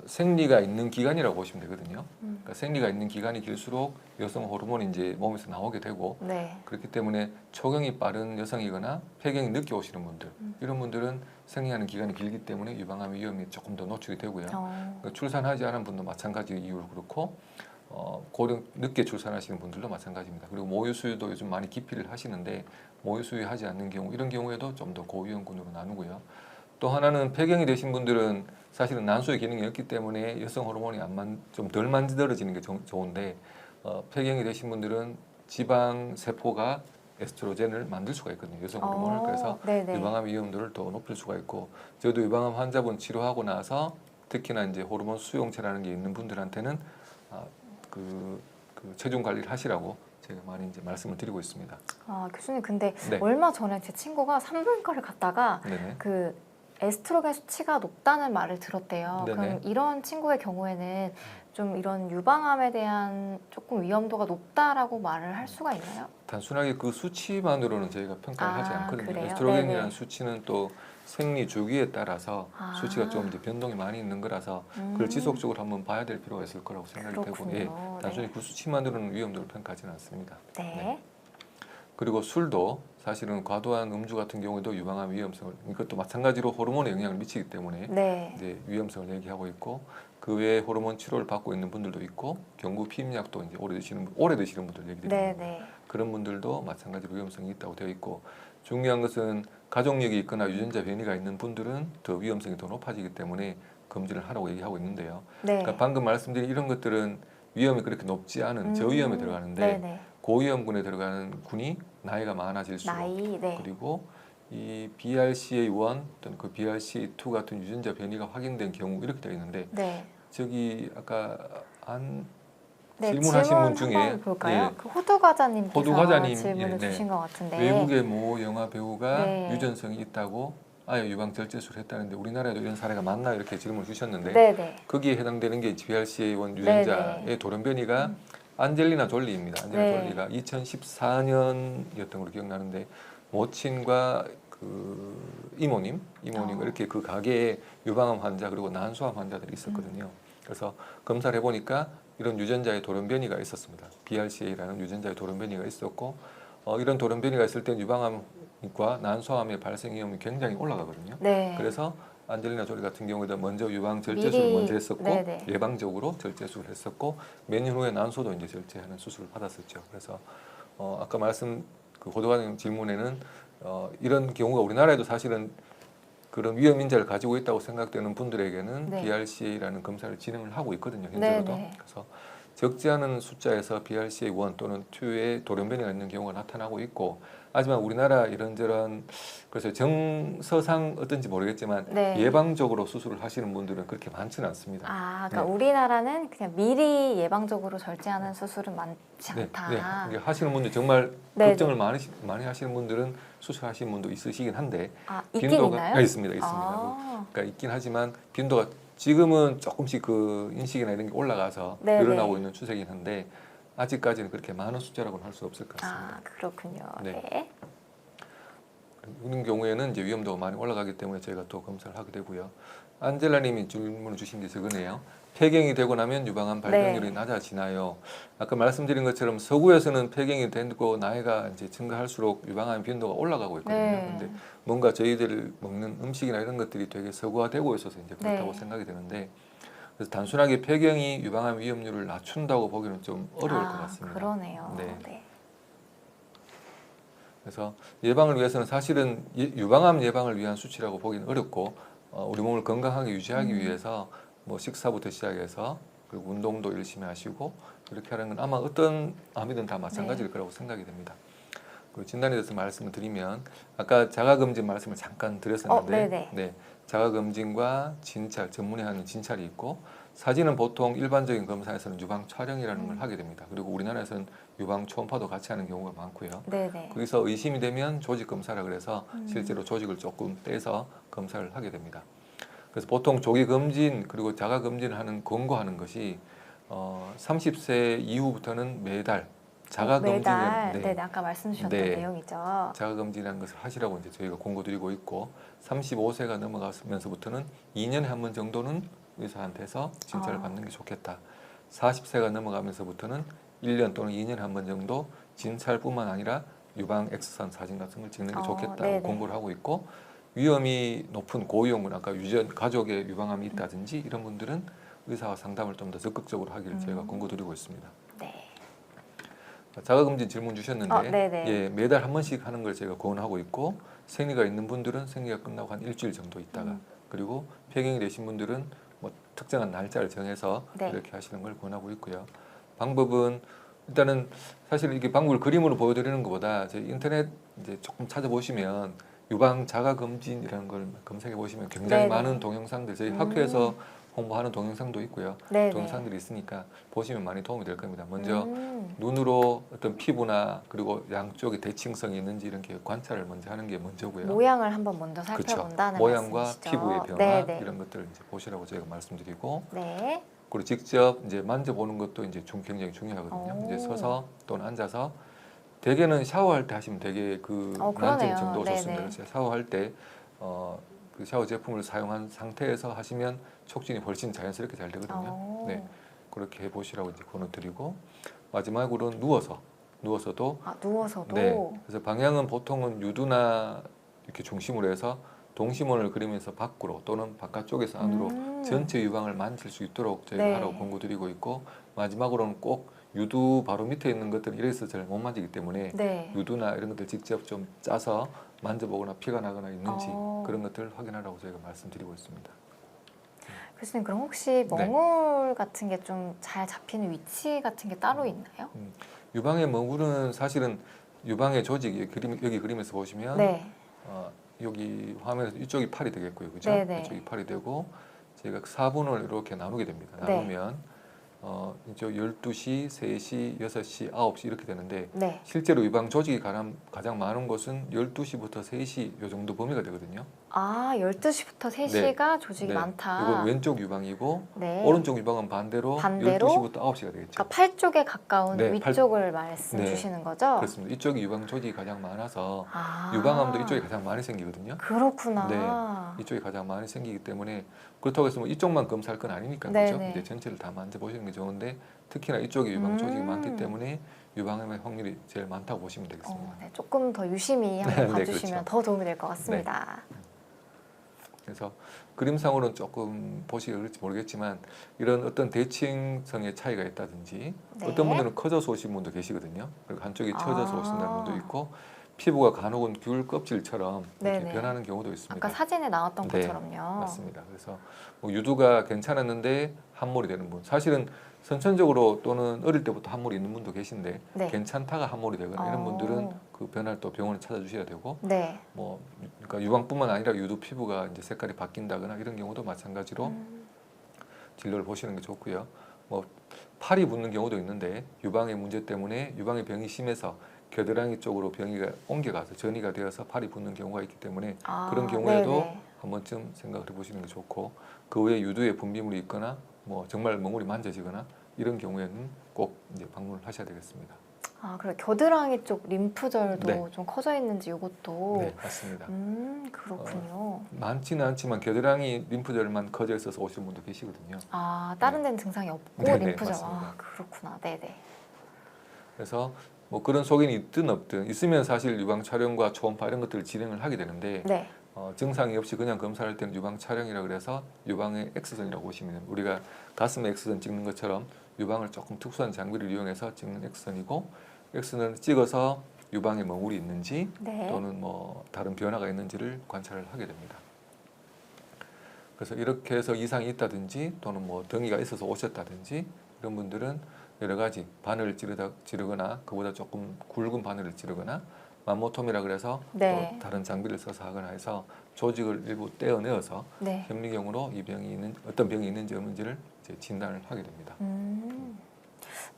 B: 생리가 있는 기간이라고 보시면 되거든요. 그러니까 생리가 있는 기간이 길수록 여성 호르몬이 이제 몸에서 나오게 되고
A: 네.
B: 그렇기 때문에 초경이 빠른 여성이거나 폐경이 늦게 오시는 분들 이런 분들은 생리하는 기간이 길기 때문에 유방암 위험이 조금 더 노출이 되고요. 그러니까 출산하지 않은 분도 마찬가지 이유로 그렇고 고령 늦게 출산하시는 분들도 마찬가지입니다. 그리고 모유 수유도 요즘 많이 기피를 하시는데 모유 수유하지 않는 경우 이런 경우에도 좀 더 고위험군으로 나누고요. 또 하나는 폐경이 되신 분들은 사실은 난소의 기능이 없기 때문에 여성 호르몬이 좀 덜 만들어지는 게 좋은데 폐경이 되신 분들은 지방 세포가 에스트로겐을 만들 수가 있거든요. 여성 호르몬을. 그래서
A: 네네.
B: 유방암 위험도를 더 높일 수가 있고 저도 유방암 환자분 치료하고 나서 특히나 이제 호르몬 수용체라는 게 있는 분들한테는 그 체중 관리를 하시라고 제가 많이 이제 말씀을 드리고 있습니다.
A: 아, 교수님 근데
B: 네.
A: 얼마 전에 제 친구가 산부인과를 갔다가
B: 네네.
A: 그 에스트로겐 수치가 높다는 말을 들었대요.
B: 네네.
A: 그럼 이런 친구의 경우에는 좀 이런 유방암에 대한 조금 위험도가 높다라고 말을 할 수가 있나요?
B: 단순하게 그 수치만으로는 저희가 평가를 하지
A: 아,
B: 않거든요.
A: 그래요?
B: 에스트로겐이라는
A: 네네.
B: 수치는 또 생리 주기에 따라서
A: 아.
B: 수치가 좀 이제 변동이 많이 있는 거라서 그걸 지속적으로 한번 봐야 될 필요가 있을 거라고 생각이 되고,
A: 그렇군요.
B: 예, 단순히
A: 네.
B: 그 수치만으로는 위험도를 평가하지는 않습니다.
A: 네.
B: 그리고 술도 사실은 과도한 음주 같은 경우에도 유방암 위험성을, 이것도 마찬가지로 호르몬에 영향을 미치기 때문에
A: 네.
B: 이제 위험성을 얘기하고 있고, 그 외에 호르몬 치료를 받고 있는 분들도 있고, 경구 피임약도 이제 오래 드시는 분들 얘기 드립니다.
A: 네, 네.
B: 그런 분들도 마찬가지로 위험성이 있다고 되어 있고, 중요한 것은 가족력이 있거나 유전자 변이가 있는 분들은 더 위험성이 더 높아지기 때문에 검진을 하라고 얘기하고 있는데요.
A: 네.
B: 그러니까 방금 말씀드린 이런 것들은 위험이 그렇게 높지 않은 저위험에 들어가는데,
A: 네네.
B: 고위험군에 들어가는 군이 나이가 많아질수록,
A: 나이, 네.
B: 그리고 이 BRCA1 또는 그 BRCA2 같은 유전자 변이가 확인된 경우 이렇게 되어 있는데,
A: 네.
B: 저기 아까 안
A: 네,
B: 질문하신
A: 질문
B: 분 중에,
A: 한번 볼까요?
B: 예,
A: 그 호두과자님께서
B: 호두과자님,
A: 질문을
B: 예, 네.
A: 주신 것 같은데.
B: 외국의 모 영화 배우가
A: 네.
B: 유전성이 있다고 아예 유방 절제술을 했다는데 우리나라에도 이런 사례가 많나 이렇게 질문을 주셨는데,
A: 네네.
B: 거기에 해당되는 게 BRCA1 유전자의
A: 네네.
B: 돌연변이가 안젤리나 졸리입니다. 안젤리나
A: 네.
B: 졸리가 2014년이었던 걸로 기억나는데, 모친과 그 이모님과 이렇게 그 가게에 유방암 환자 그리고 난소암 환자들이 있었거든요. 그래서 검사를 해보니까 이런 유전자의 돌연변이가 있었습니다. BRCA라는 유전자의 돌연변이가 있었고, 이런 돌연변이가 있을 때 유방암과 난소암의 발생 위험이 굉장히 올라가거든요.
A: 네.
B: 그래서 안젤리나 졸리 같은 경우에도 먼저 유방 절제술을 먼저 했었고,
A: 네네.
B: 예방적으로 절제술을 했었고, 몇 년 후에 난소도 이제 절제하는 수술을 받았었죠. 그래서 아까 말씀 그 호두과장 질문에는 이런 경우가 우리나라에도 사실은 그런 위험 인자를 가지고 있다고 생각되는 분들에게는
A: 네.
B: BRCA라는 검사를 진행을 하고 있거든요. 현재로도.
A: 네네.
B: 그래서 적지 않은 숫자에서 BRCA1 또는 2의 돌연변이가 있는 경우가 나타나고 있고, 하지만 우리나라 이런저런 그래서 정서상 어떤지 모르겠지만
A: 네.
B: 예방적으로 수술을 하시는 분들은 그렇게 많지는 않습니다.
A: 아, 그러니까
B: 네.
A: 우리나라는 그냥 미리 예방적으로 절제하는 수술은 많지
B: 네,
A: 않다.
B: 네. 이게 하시는 분들 정말
A: 네네.
B: 걱정을 많이 하시는 분들은 수술하시는 분도 있으시긴 한데,
A: 아, 있긴
B: 빈도가
A: 있나요?
B: 있습니다.
A: 아.
B: 그러니까 있긴 하지만 빈도가 지금은 조금씩 그 인식이나 이런 게 올라가서
A: 네네.
B: 늘어나고 있는 추세긴 한데, 아직까지는 그렇게 많은 숫자라고는 할 수 없을 것 같습니다.
A: 아, 그렇군요.
B: 네.
A: 네.
B: 이런 경우에는 이제 위험도가 많이 올라가기 때문에 저희가 또 검사를 하게 되고요. 안젤라님이 질문을 주신 게 저거네요. 폐경이 되고 나면 유방암 발병률이
A: 네.
B: 낮아지나요? 아까 말씀드린 것처럼 서구에서는 폐경이 되고 나이가 이제 증가할수록 유방암 빈도가 올라가고 있거든요.
A: 네.
B: 근데 뭔가 저희들 먹는 음식이나 이런 것들이 되게 서구화되고 있어서 이제 그렇다고
A: 네.
B: 생각이 드는데, 그래서 단순하게 폐경이 유방암 위험률을 낮춘다고 보기는 좀 어려울 것 같습니다.
A: 그러네요.
B: 네.
A: 네.
B: 그래서 예방을 위해서는 사실은 유방암 예방을 위한 수치라고 보기는 어렵고, 우리 몸을 건강하게 유지하기 위해서 뭐 식사부터 시작해서 그리고 운동도 열심히 하시고 이렇게 하는 건 아마 어떤 암이든 다 마찬가지일 거라고 생각이 됩니다. 그리고 진단에 대해서 말씀을 드리면, 아까 자가검진 말씀을 잠깐 드렸었는데,
A: 네네.
B: 네, 자가검진과 진찰, 전문의 하는 진찰이 있고, 사진은 보통 일반적인 검사에서는 유방 촬영이라는 걸 하게 됩니다. 그리고 우리나라에서는 유방 초음파도 같이 하는 경우가 많고요.
A: 네네.
B: 거기서 의심이 되면 조직 검사라 그래서 실제로 조직을 조금 떼서 검사를 하게 됩니다. 그래서 보통 조기 검진 그리고 자가 검진을 하는 권고하는 것이 30세 이후부터는 매달 자가
A: 매달.
B: 검진을,
A: 네, 아까 말씀 주셨던
B: 네.
A: 내용이죠.
B: 자가 검진이라는 것을 하시라고 이제 저희가 권고드리고 있고, 35세가 넘어가면서부터는 2년에 한 번 정도는 의사한테서 진찰을 받는 게 좋겠다. 40세가 넘어가면서부터는 1년 또는 2년에 한 번 정도 진찰뿐만 아니라 유방 엑스선 사진 같은 걸 찍는 게 좋겠다고
A: 네네.
B: 권고를 하고 있고, 위험이 높은 고위험군, 아까 가족에 유방암이 있다든지 이런 분들은 의사와 상담을 좀 더 적극적으로 하기를 저희가 권고드리고 있습니다.
A: 네.
B: 자가검진 질문 주셨는데,
A: 네네.
B: 예, 매달 한 번씩 하는 걸 제가 권하고 있고, 생리가 있는 분들은 생리가 끝나고 한 일주일 정도 있다가, 그리고 폐경이 되신 분들은 뭐 특정한 날짜를 정해서
A: 네.
B: 이렇게 하시는 걸 권하고 있고요. 방법은 일단은 사실 이게 방법을 그림으로 보여드리는 것보다 저희 인터넷 이제 조금 찾아보시면 유방 자가 검진이라는 걸 검색해 보시면 굉장히
A: 네네.
B: 많은 동영상들, 저희 학교에서 홍보하는 동영상도 있고요.
A: 네네.
B: 동영상들이 있으니까 보시면 많이 도움이 될 겁니다. 먼저
A: 음.
B: 눈으로 어떤 피부나 그리고 양쪽에 대칭성이 있는지 이런 게 관찰을 먼저 하는 게 먼저고요.
A: 모양을 한번 먼저
B: 그렇죠.
A: 살펴본다는
B: 모양과
A: 말씀이시죠?
B: 피부의 변화
A: 네네.
B: 이런 것들을 이제 보시라고 저희가 말씀드리고,
A: 네.
B: 그리고 직접 이제 만져보는 것도 이제 굉장히 중요하거든요.
A: 오.
B: 이제 서서 또는 앉아서, 대개는 샤워할 때 하시면 되게 그 만지는
A: 그러네요.
B: 정도가
A: 네네.
B: 좋습니다. 그래서 샤워할 때 그 샤워 제품을 사용한 상태에서 하시면 촉진이 훨씬 자연스럽게 잘 되거든요.
A: 오.
B: 네, 그렇게 해보시라고 이제 권해드리고, 마지막으로는 누워서도
A: 누워서도.
B: 네, 그래서 방향은 보통은 유두나 이렇게 중심으로 해서 동심원을 그리면서 밖으로 또는 바깥쪽에서 안으로 전체 유방을 만질 수 있도록 저희가
A: 네.
B: 하라고 권고드리고 있고, 마지막으로는 꼭 유두 바로 밑에 있는 것들은 이래서 잘 못 만지기 때문에
A: 네.
B: 유두나 이런 것들 직접 좀 짜서 만져보거나 피가 나거나 있는지
A: 어.
B: 그런 것들을 확인하라고 저희가 말씀드리고 있습니다.
A: 교수님, 그럼 혹시
B: 네.
A: 멍울 같은 게 좀 잘 잡히는 위치 같은 게 따로 있나요?
B: 유방의 멍울은 사실은 유방의 조직이 여기 그림에서 보시면
A: 네.
B: 여기 화면에서 이쪽이 팔이 되겠고요, 그죠?
A: 네네.
B: 이쪽이 팔이 되고, 저희가 4분을 이렇게 나누게 됩니다.
A: 네.
B: 나누면 이제 12시, 3시, 6시, 9시 이렇게 되는데,
A: 네.
B: 실제로 유방 조직이 가장 많은 곳은 12시부터 3시 요 정도 범위가 되거든요.
A: 12시부터 3시가 조직이
B: 네.
A: 많다.
B: 이건 왼쪽 유방이고,
A: 네.
B: 오른쪽 유방은 반대로
A: 반대로?
B: 12시부터 9시가 되겠죠.
A: 그러니까 팔 쪽에 가까운
B: 네,
A: 위쪽을 말씀
B: 네.
A: 주시는 거죠?
B: 그렇습니다. 이쪽이 유방 조직이 가장 많아서
A: 아.
B: 유방암도 이쪽이 가장 많이 생기거든요.
A: 그렇구나.
B: 이쪽이 가장 많이 생기기 때문에, 그렇다고 해서 뭐 이쪽만 검사할 건 아니니까,
A: 네네.
B: 그죠? 이제 전체를 다 만져보시는 게 좋은데, 특히나 이쪽에 유방 조직이 많기 때문에 유방암의 확률이 제일 많다고 보시면 되겠습니다.
A: 네, 조금 더 유심히 한번
B: 네,
A: 봐주시면
B: 그렇죠.
A: 더 도움이 될 것 같습니다.
B: 그래서 그림상으로는 조금 보시기 어려울지 모르겠지만, 이런 어떤 대칭성의 차이가 있다든지,
A: 네.
B: 어떤 분들은 커져서 오신 분도 계시거든요. 그리고 한쪽이 처져서
A: 아.
B: 오신다는 분도 있고, 피부가 간혹은 귤 껍질처럼 이렇게
A: 네네.
B: 변하는 경우도 있습니다.
A: 아까 사진에 나왔던
B: 네,
A: 것처럼요.
B: 맞습니다. 그래서 뭐 유두가 괜찮았는데 함몰이 되는 분, 사실은 선천적으로 또는 어릴 때부터 함몰이 있는 분도 계신데,
A: 네.
B: 괜찮다가 함몰이 되거나 이런 분들은 그 변화를 또 병원에 찾아주셔야 되고,
A: 네.
B: 뭐 그러니까 유방뿐만 아니라 유두 피부가 이제 색깔이 바뀐다거나 이런 경우도 마찬가지로 진료를 보시는 게 좋고요. 뭐 팔이 붓는 경우도 있는데, 유방의 문제 때문에 유방의 병이 심해서 겨드랑이 쪽으로 병이가 옮겨가서 전이가 되어서 팔이 붓는 경우가 있기 때문에, 그런 경우에도
A: 네네.
B: 한 번쯤 생각을 해보시는 게 좋고, 그 외에 유두에 분비물이 있거나 뭐 정말 멍울이 만져지거나 이런 경우에는 꼭 이제 방문을 하셔야 되겠습니다.
A: 그리고 겨드랑이 쪽 림프절도
B: 네.
A: 좀 커져 있는지 이것도.
B: 네, 맞습니다.
A: 그렇군요.
B: 많지는 않지만 겨드랑이 림프절만 커져 있어서 오시는 분도 계시거든요.
A: 다른 데는 증상이 없고
B: 네네,
A: 림프절.
B: 맞습니다.
A: 그렇구나. 네네.
B: 그래서 뭐 그런 소견이 있든 없든, 있으면 사실 유방 촬영과 초음파 이런 것들을 진행을 하게 되는데,
A: 네.
B: 증상이 없이 그냥 검사할 때는 유방 촬영이라 그래서 유방의 X선이라고 보시면 됩니다. 우리가 가슴에 X선 찍는 것처럼 유방을 조금 특수한 장비를 이용해서 찍는 X선이고, X선을 찍어서 유방에 멍울이 있는지
A: 네.
B: 또는 뭐 다른 변화가 있는지를 관찰을 하게 됩니다. 그래서 이렇게 해서 이상이 있다든지 또는 뭐 덩이가 있어서 오셨다든지 이런 분들은 여러 가지 바늘을 찌르거나 그보다 조금 굵은 바늘을 찌르거나 맘모톰이라 그래서
A: 네.
B: 또 다른 장비를 써서 하거나 해서 조직을 일부 떼어내어서
A: 네.
B: 현미경으로 이 병이 어떤 병이 있는지 없는지를 이제 진단을 하게 됩니다.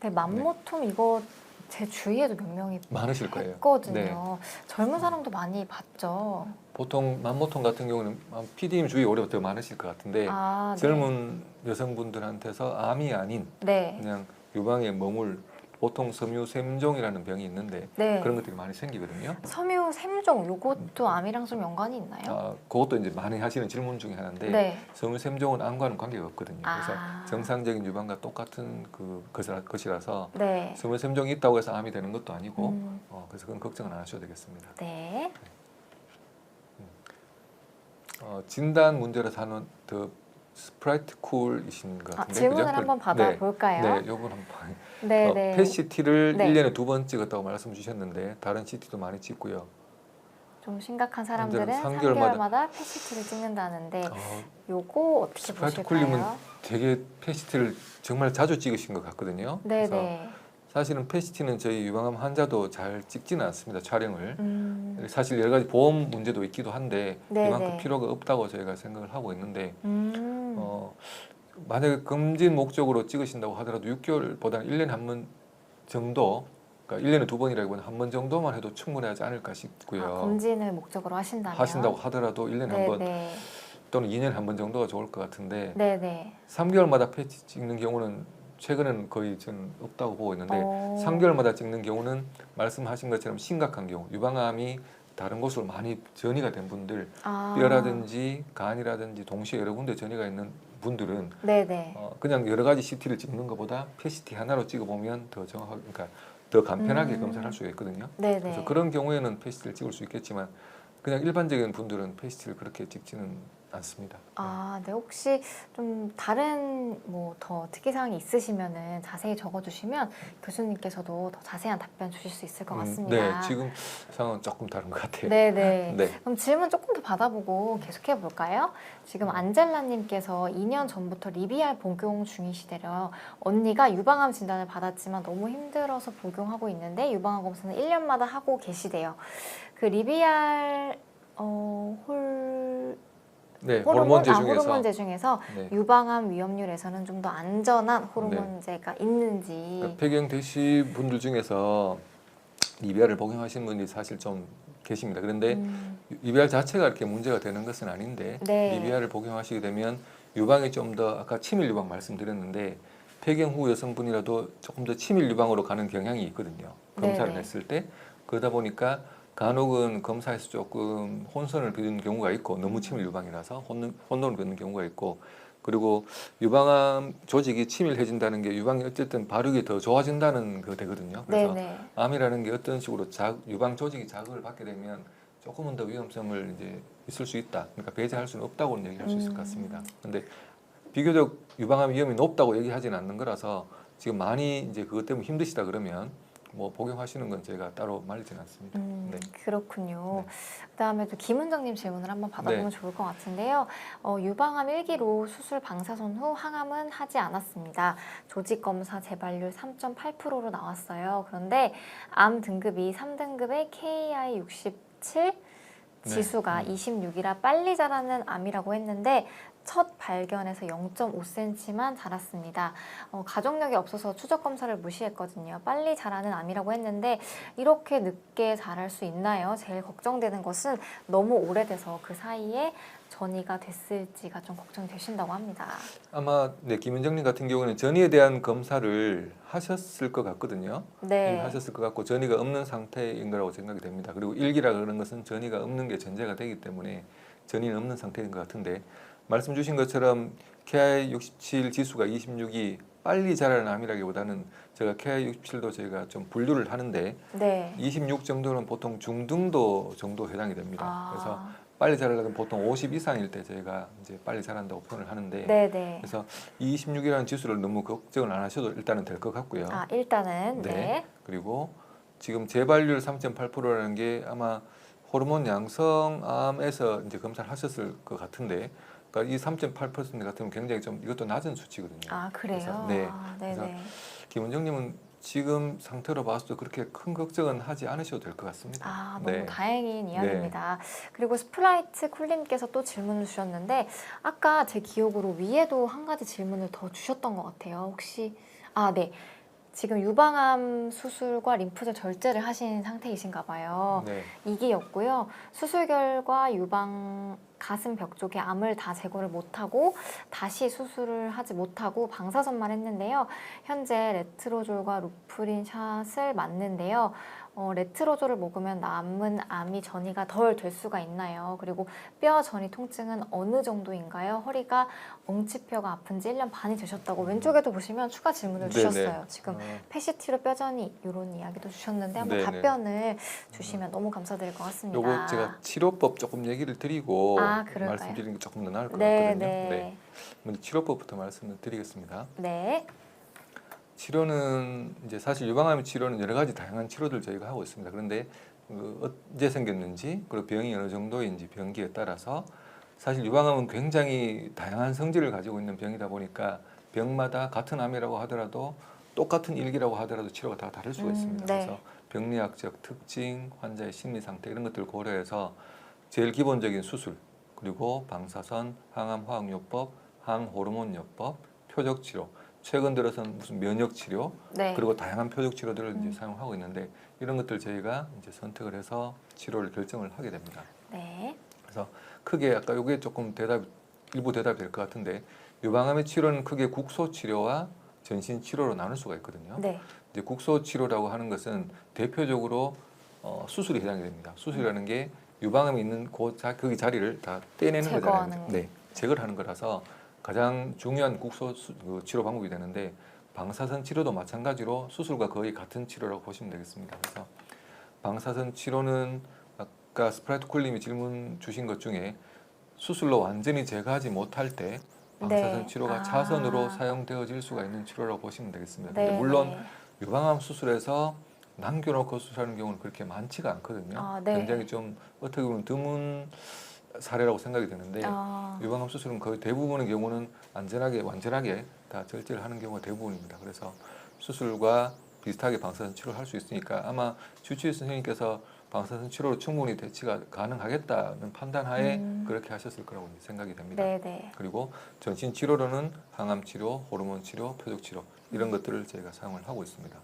A: 네, 맘모톰 이거 제 주위에도 몇 명이
B: 많으실 거예요.
A: 했거든요.
B: 네.
A: 젊은 사람도 많이 봤죠.
B: 보통 맘모톰 같은 경우는 PD님 주위에 오히려 더 많으실 것 같은데,
A: 네.
B: 젊은 여성분들한테서 암이 아닌
A: 네.
B: 그냥 유방에 멍울, 보통 섬유샘종이라는 병이 있는데
A: 네.
B: 그런 것들이 많이 생기거든요.
A: 섬유샘종 요것도 암이랑 좀 연관이 있나요?
B: 그것도 이제 많이 하시는 질문 중에 하나인데,
A: 네.
B: 섬유샘종은 암과는 관계가 없거든요. 그래서
A: 아.
B: 정상적인 유방과 똑같은 것이라서
A: 네.
B: 섬유샘종이 있다고 해서 암이 되는 것도 아니고,
A: 음.
B: 그래서 그건 걱정은 안 하셔도 되겠습니다.
A: 네.
B: 진단 문제라서 하는 더 스프라이트 쿨이신 것 같은데,
A: 질문을
B: 그죠?
A: 한번 받아볼까요?
B: 네, 요건 한번.
A: 네.
B: PET-CT를
A: 네.
B: 1년에 2번 찍었다고 말씀 주셨는데, 다른 CT도 많이 찍고요.
A: 좀 심각한 사람들은
B: 환자는
A: 3개월마다 PET-CT를 찍는다는데 요거 어떻게
B: 스프라이트
A: 보실까요?
B: 쿨님은 되게 PET-CT를 정말 자주 찍으신 것 같거든요. 그래서
A: 네네.
B: 사실은 PET-CT는 저희 유방암 환자도 잘 찍지는 않습니다, 촬영을. 사실 여러 가지 보험 문제도 있기도 한데
A: 네네.
B: 이만큼 필요가 없다고 저희가 생각을 하고 있는데, 만약에 검진 목적으로 찍으신다고 하더라도 6개월보다는 1년에 한 번 정도, 그러니까 1년에 2번이라기보다는 한 번 정도만 해도 충분하지 않을까 싶고요.
A: 아, 검진을 목적으로 하신다면
B: 하신다고 하더라도 1년에 한 번
A: 네네.
B: 또는 2년에 한 번 정도가 좋을 것 같은데
A: 네네.
B: 3개월마다 패치 찍는 경우는 최근에는 거의 저는 없다고 보고 있는데 3개월마다 찍는 경우는 말씀하신 것처럼 심각한 경우, 유방암이 다른 곳으로 많이 전이가 된 분들,
A: 아.
B: 뼈라든지 간이라든지 동시에 여러 군데 전이가 있는 분들은
A: 네네.
B: 그냥 여러 가지 CT를 찍는 것보다 PCT 하나로 찍어보면 더 정확하게, 그러니까 더 간편하게 검사를 할 수가 있거든요.
A: 네네.
B: 그래서 그런 경우에는 PCT를 찍을 수 있겠지만 그냥 일반적인 분들은 PCT를 그렇게 찍지는 않습니다.
A: 아, 네. 혹시 좀 다른 뭐 더 특이사항이 있으시면은 자세히 적어주시면 교수님께서도 더 자세한 답변 주실 수 있을 것 같습니다.
B: 네, 지금 상황은 조금 다른 것 같아요.
A: 네네.
B: 네.
A: 그럼 질문 조금 더 받아보고 계속해 볼까요? 지금 안젤라님께서 2년 전부터 리비알 복용 중이시대요. 언니가 유방암 진단을 받았지만 너무 힘들어서 복용하고 있는데 유방암 검사는 1년마다 하고 계시대요. 그 리비알
B: 네, 호르몬제 중에서
A: 호르몬제 중에서
B: 네.
A: 유방암 위험률에서는 좀 더 안전한 호르몬제가 있는지.
B: 그러니까 폐경 되신 분들 중에서 리비알을 복용하시는 분들이 사실 좀 계십니다. 그런데 리비알 자체가 이렇게 문제가 되는 것은 아닌데
A: 네.
B: 리비알을 복용하시게 되면 유방이 좀 더 아까 치밀 유방 말씀드렸는데 폐경 후 여성분이라도 조금 더 치밀 유방으로 가는 경향이 있거든요. 검사를
A: 네네.
B: 했을 때 그러다 보니까 간혹은 검사에서 조금 혼선을 빚는 경우가 있고 너무 치밀 유방이라서 혼돈을 빚는 경우가 있고 그리고 유방암 조직이 치밀해진다는 게 유방이 어쨌든 발육이 더 좋아진다는 거 되거든요. 그래서
A: 네네.
B: 암이라는 게 어떤 식으로 유방 조직이 자극을 받게 되면 조금은 더 위험성을 이제 있을 수 있다. 그러니까 배제할 수는 없다고는 얘기할 수 있을 것 같습니다. 그런데 비교적 유방암 위험이 높다고 얘기하지는 않는 거라서 지금 많이 이제 그것 때문에 힘드시다 그러면 뭐 복용하시는 건 제가 따로 말리지는 않습니다. 네.
A: 그렇군요.
B: 네.
A: 그다음에 또 김은정님 질문을 한번 받아보면
B: 네.
A: 좋을 것 같은데요. 유방암 1기로 수술 방사선 후 항암은 하지 않았습니다. 조직 검사 재발률 3.8%로 나왔어요. 그런데 암 등급이 3등급의 KI 67 지수가 26이라 빨리 자라는 암이라고 했는데 첫 발견에서 0.5cm만 자랐습니다. 가족력이 없어서 추적 검사를 무시했거든요. 빨리 자라는 암이라고 했는데 이렇게 늦게 자랄 수 있나요? 제일 걱정되는 것은 너무 오래돼서 그 사이에 전이가 됐을지가 좀 걱정되신다고 합니다.
B: 아마 네, 김은정님 같은 경우는 전이에 대한 검사를 하셨을 것 같거든요.
A: 네.
B: 하셨을 것 같고 전이가 없는 상태인 거라고 생각이 됩니다. 그리고 일기라 그러는 것은 전이가 없는 게 전제가 되기 때문에 전이는 없는 상태인 것 같은데 말씀 주신 것처럼 KI67 지수가 26이 빨리 자라는 암이라기보다는 제가 KI67도 저희가 좀 분류를 하는데
A: 네.
B: 26 정도는 보통 중등도 정도 해당이 됩니다. 그래서 빨리 자라려면 보통 50 이상일 때 저희가 이제 빨리 자란다고 표현을 하는데
A: 네네.
B: 그래서 이 26이라는 지수를 너무 걱정을 안 하셔도 일단은 될 것 같고요.
A: 일단은 네.
B: 그리고 지금 재발률 3.8%라는 게 아마 호르몬 양성암에서 이제 검사를 하셨을 것 같은데 그러니까 이 3.8% 같으면 굉장히 좀 이것도 낮은 수치거든요.
A: 그래요?
B: 그래서, 네.
A: 네네.
B: 그래서 김은정님은 지금 상태로 봐서도 그렇게 큰 걱정은 하지 않으셔도 될 것 같습니다.
A: 너무 다행인 이야기입니다. 그리고 스프라이트 쿨님께서 또 질문을 주셨는데 아까 제 기억으로 위에도 한 가지 질문을 더 주셨던 것 같아요. 혹시 네. 지금 유방암 수술과 림프절 절제를 하신 상태이신가 봐요.
B: 네.
A: 2기였고요. 수술 결과 유방 가슴 벽 쪽에 암을 다 제거를 못하고 다시 수술을 하지 못하고 방사선만 했는데요. 현재 레트로졸과 루프린 샷을 맞는데요. 레트로졸을 먹으면 남은 암이 전이가 덜 될 수가 있나요? 그리고 뼈 전이 통증은 어느 정도인가요? 허리가 엉치뼈가 아픈 지 1년 반이 되셨다고 왼쪽에도 보시면 추가 질문을 주셨어요. 지금 PCT로 뼈전이 이런 이야기도 주셨는데 한번 답변을 주시면 너무 감사드릴 것 같습니다.
B: 요거 제가 치료법 조금 얘기를 드리고 말씀드리는 게 조금 더 나을 것 같거든요. 네. 먼저 치료법부터 말씀을 드리겠습니다.
A: 네.
B: 치료는 이제 사실 유방암 치료는 여러 가지 다양한 치료들 저희가 하고 있습니다. 그런데 언제 생겼는지 그리고 병이 어느 정도인지 병기에 따라서 사실 유방암은 굉장히 다양한 성질을 가지고 있는 병이다 보니까 병마다 같은 암이라고 하더라도 똑같은 일기라고 하더라도 치료가 다 다를 수가 있습니다. 그래서 병리학적 특징, 환자의 심리 상태 이런 것들을 고려해서 제일 기본적인 수술 그리고 방사선, 항암 화학요법, 항호르몬요법 표적 치료, 최근 들어서는 무슨 면역 치료,
A: 네.
B: 그리고 다양한 표적 치료들을 이제 사용하고 있는데 이런 것들 저희가 이제 선택을 해서 치료를 결정을 하게 됩니다.
A: 네.
B: 그래서 크게 아까 이게 조금 일부 대답이 될 것 같은데 유방암의 치료는 크게 국소 치료와 전신 치료로 나눌 수가 있거든요.
A: 네.
B: 이제 국소 치료라고 하는 것은 대표적으로 수술이 해당이 됩니다. 수술이라는 게 유방암이 있는 거기 자리를 다 떼내는
A: 제거하는
B: 거잖아요.
A: 거.
B: 네, 제거를 하는 거라서 가장 중요한 그 치료 방법이 되는데 방사선 치료도 마찬가지로 수술과 거의 같은 치료라고 보시면 되겠습니다. 그래서 방사선 치료는 아까 스프라이트 쿨님이 질문 주신 것 중에 수술로 완전히 제거하지 못할 때 방사선
A: 네.
B: 치료가
A: 아.
B: 차선으로 사용되어질 수가 있는 치료라고 보시면 되겠습니다. 근데
A: 네.
B: 물론
A: 네.
B: 유방암 수술에서 남겨놓고 수술하는 경우는 그렇게 많지가 않거든요.
A: 아, 네.
B: 굉장히 좀 어떻게 보면 드문 사례라고 생각이 되는데
A: 아.
B: 유방암 수술은 거의 대부분의 경우는 완전하게 다 절제를 하는 경우가 대부분입니다. 그래서 수술과 비슷하게 방사선 치료를 할 수 있으니까 아마 주치의 선생님께서 방사선 치료로 충분히 대치가 가능하겠다는 판단하에 그렇게 하셨을 거라고 생각이 됩니다.
A: 네네.
B: 그리고 전신 치료로는 항암 치료, 호르몬 치료, 표적 치료 이런 것들을 저희가 사용을 하고 있습니다.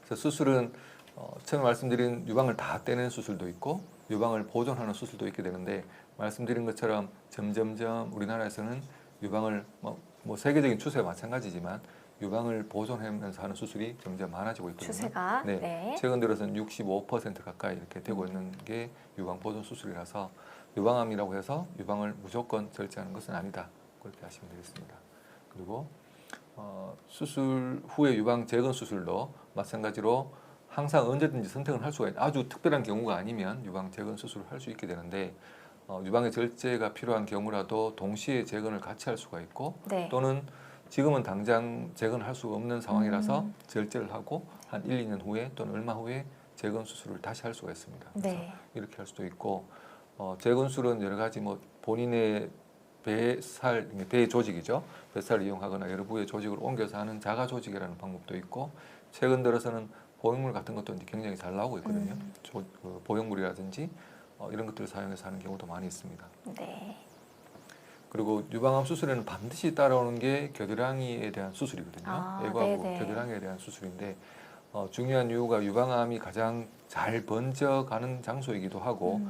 B: 그래서 수술은 처음에 말씀드린 유방을 다 떼는 수술도 있고 유방을 보존하는 수술도 있게 되는데 말씀드린 것처럼 점점점 우리나라에서는 유방을 뭐 세계적인 추세와 마찬가지지만 유방을 보존하면서 하는 수술이 점점 많아지고 있거든요.
A: 추세가.
B: 네.
A: 네.
B: 최근 들어서는 65% 가까이 이렇게 되고 있는 게 유방 보존 수술이라서 유방암이라고 해서 유방을 무조건 절제하는 것은 아니다. 그렇게 하시면 되겠습니다. 그리고 수술 후에 유방 재건 수술도 마찬가지로 항상 언제든지 선택을 할 수가 있는 아주 특별한 경우가 아니면 유방 재건 수술을 할 수 있게 되는데 유방의 절제가 필요한 경우라도 동시에 재건을 같이 할 수가 있고
A: 네.
B: 또는 지금은 당장 재건을 할 수가 없는 상황이라서 절제를 하고 한 1, 2년 후에 또는 얼마 후에 재건 수술을 다시 할 수가 있습니다. 그래서
A: 네.
B: 이렇게 할 수도 있고 재건술은 여러 가지 뭐 본인의 배 조직이죠. 뱃살을 이용하거나 여러 부의 조직을 옮겨서 하는 자가 조직이라는 방법도 있고 최근 들어서는 보형물 같은 것도 이제 굉장히 잘 나오고 있거든요. 보형물이라든지 이런 것들을 사용해서 하는 경우도 많이 있습니다.
A: 네.
B: 그리고 유방암 수술에는 반드시 따라오는 게 겨드랑이에 대한 수술이거든요.
A: 아,
B: 애구하고
A: 네네.
B: 겨드랑이에 대한 수술인데 중요한 이유가 유방암이 가장 잘 번져가는 장소이기도 하고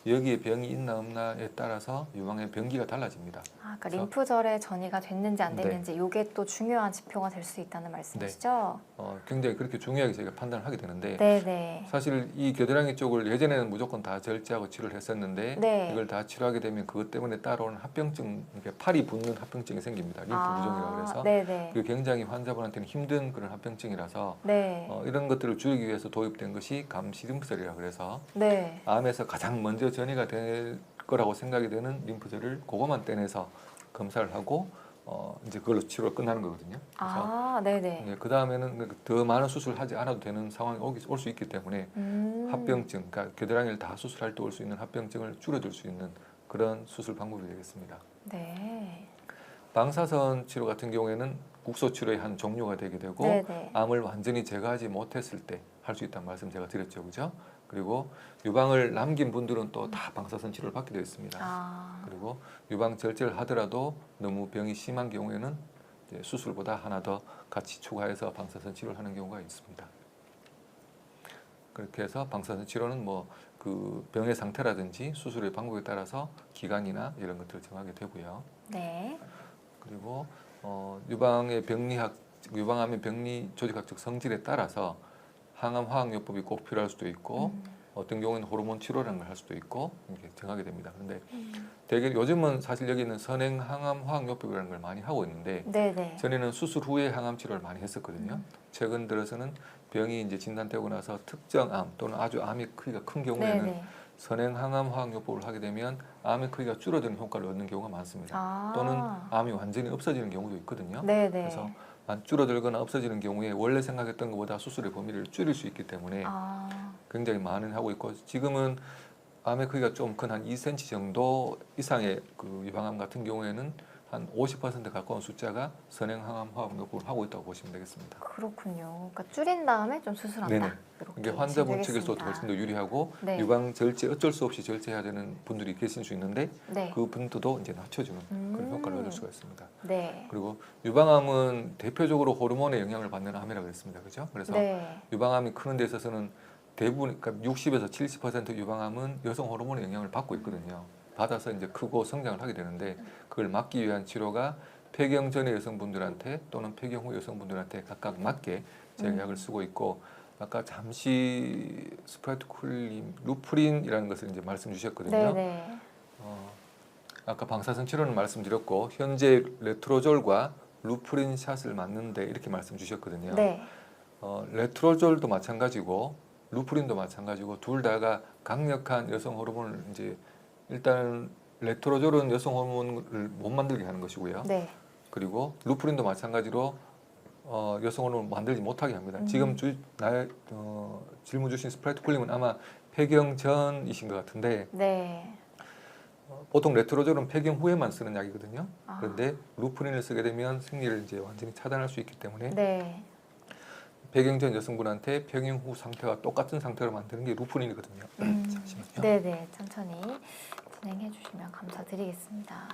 B: 여기에 병이 있나 없나에 따라서 유방의 병기가 달라집니다.
A: 아, 그러니까
B: 그래서-
A: 림프절에 전이가 됐는지 안
B: 네.
A: 됐는지 이게 또 중요한 지표가 될 수 있다는 말씀이시죠?
B: 굉장히 그렇게 중요하게 저희가 판단을 하게 되는데
A: 네네.
B: 사실 이 겨드랑이 쪽을 예전에는 무조건 다 절제하고 치료를 했었는데
A: 네.
B: 이걸 다 치료하게 되면 그것 때문에 따라오는 합병증, 그러니까 팔이 붓는 합병증이 생깁니다. 림프 부종이라고 그래서
A: 네네.
B: 그게 굉장히 환자분한테는 힘든 그런 합병증이라서
A: 네.
B: 이런 것들을 줄이기 위해서 도입된 것이 감시림프절이라고 그래서
A: 네.
B: 암에서 가장 먼저 전이가 될 거라고 생각이 되는 림프절을 그것만 떼내서 검사를 하고 이제 그걸로 치료가 끝나는 거거든요. 그래서
A: 아, 네네.
B: 그 다음에는 더 많은 수술을 하지 않아도 되는 상황이 올 수 있기 때문에 합병증, 그러니까 겨드랑이를 다 수술할 때 올 수 있는 합병증을 줄여줄 수 있는 그런 수술 방법이 되겠습니다.
A: 네.
B: 방사선 치료 같은 경우에는 국소 치료의 한 종류가 되게 되고
A: 네네.
B: 암을 완전히 제거하지 못했을 때 할 수 있다는 말씀 제가 드렸죠, 그죠? 그리고 유방을 남긴 분들은 또 다 방사선 치료를 받게 되어 있습니다.
A: 아,
B: 그리고 유방 절제를 하더라도 너무 병이 심한 경우에는 이제 수술보다 하나 더 같이 추가해서 방사선 치료를 하는 경우가 있습니다. 그렇게 해서 방사선 치료는 뭐 그 병의 상태라든지 수술의 방법에 따라서 기간이나 이런 것들을 정하게 되고요.
A: 네.
B: 그리고 유방의 유방암의 병리 조직학적 성질에 따라서 항암 화학요법이 꼭 필요할 수도 있고 어떤 경우에는 호르몬 치료라는 걸 할 수도 있고 이렇게 정하게 됩니다. 그런데 대개 요즘은 사실 여기는 선행 항암 화학요법이라는 걸 많이 하고 있는데
A: 네네.
B: 전에는 수술 후에 항암 치료를 많이 했었거든요. 최근 들어서는 병이 이제 진단되고 나서 특정 암 또는 아주 암의 크기가 큰 경우에는
A: 네네.
B: 선행 항암 화학요법을 하게 되면 암의 크기가 줄어드는 효과를 얻는 경우가 많습니다.
A: 아.
B: 또는 암이 완전히 없어지는 경우도 있거든요.
A: 네네.
B: 그래서 줄어들거나 없어지는 경우에 원래 생각했던 것보다 수술의 범위를 줄일 수 있기 때문에
A: 아,
B: 굉장히 많은 하고 있고 지금은 암의 크기가 좀 큰 한 2cm 정도 이상의 그 유방암 같은 경우에는 한 50% 가까운 숫자가 선행 항암 화학요법을 하고 있다고 보시면 되겠습니다.
A: 그렇군요. 그러니까 줄인 다음에 좀 수술한다.
B: 네네.
A: 이렇게
B: 이게 환자분 측에서도
A: 되겠습니다.
B: 훨씬 더 유리하고
A: 네.
B: 유방 절제 어쩔 수 없이 절제해야 되는 분들이 계실 수 있는데
A: 네.
B: 그 분들도 이제 낮춰주는 그런 효과를 얻을 말씀드릴 수가 있습니다.
A: 네.
B: 그리고 유방암은 대표적으로 호르몬의 영향을 받는 암이라고 했습니다. 그죠? 그래서
A: 네.
B: 유방암이 크는 데 있어서는 대부분, 그러니까 60에서 70% 유방암은 여성 호르몬의 영향을 받고 있거든요. 받아서 이제 크고 성장을 하게 되는데 그걸 막기 위한 치료가 폐경 전의 여성분들한테 또는 폐경 후 여성분들한테 각각 맞게 제가 약을 쓰고 있고, 아까 잠시 스프라이트쿨린, 루프린이라는 것을 이제 말씀 주셨거든요.
A: 네네.
B: 아까 방사선 치료는 말씀드렸고 현재 레트로졸과 루프린 샷을 맞는데 이렇게 말씀 주셨거든요.
A: 네.
B: 레트로졸도 마찬가지고 루프린도 마찬가지고 둘 다가 강력한 여성 호르몬을 이제 일단 레트로졸은 여성 호르몬을 못 만들게 하는 것이고요.
A: 네.
B: 그리고 루프린도 마찬가지로 여성 호르몬을 만들지 못하게 합니다. 지금 질문 주신 스프라이트쿨림은 아마 폐경 전이신 것 같은데
A: 네.
B: 보통 레트로졸은 폐경 후에만 쓰는 약이거든요.
A: 아.
B: 그런데 루프린을 쓰게 되면 생리를 이제 완전히 차단할 수 있기 때문에
A: 네.
B: 폐경 전 여성분한테 폐경 후 상태와 똑같은 상태로 만드는 게 루프린이거든요. 잠시만요.
A: 네네. 천천히 진행해 주시면 감사드리겠습니다.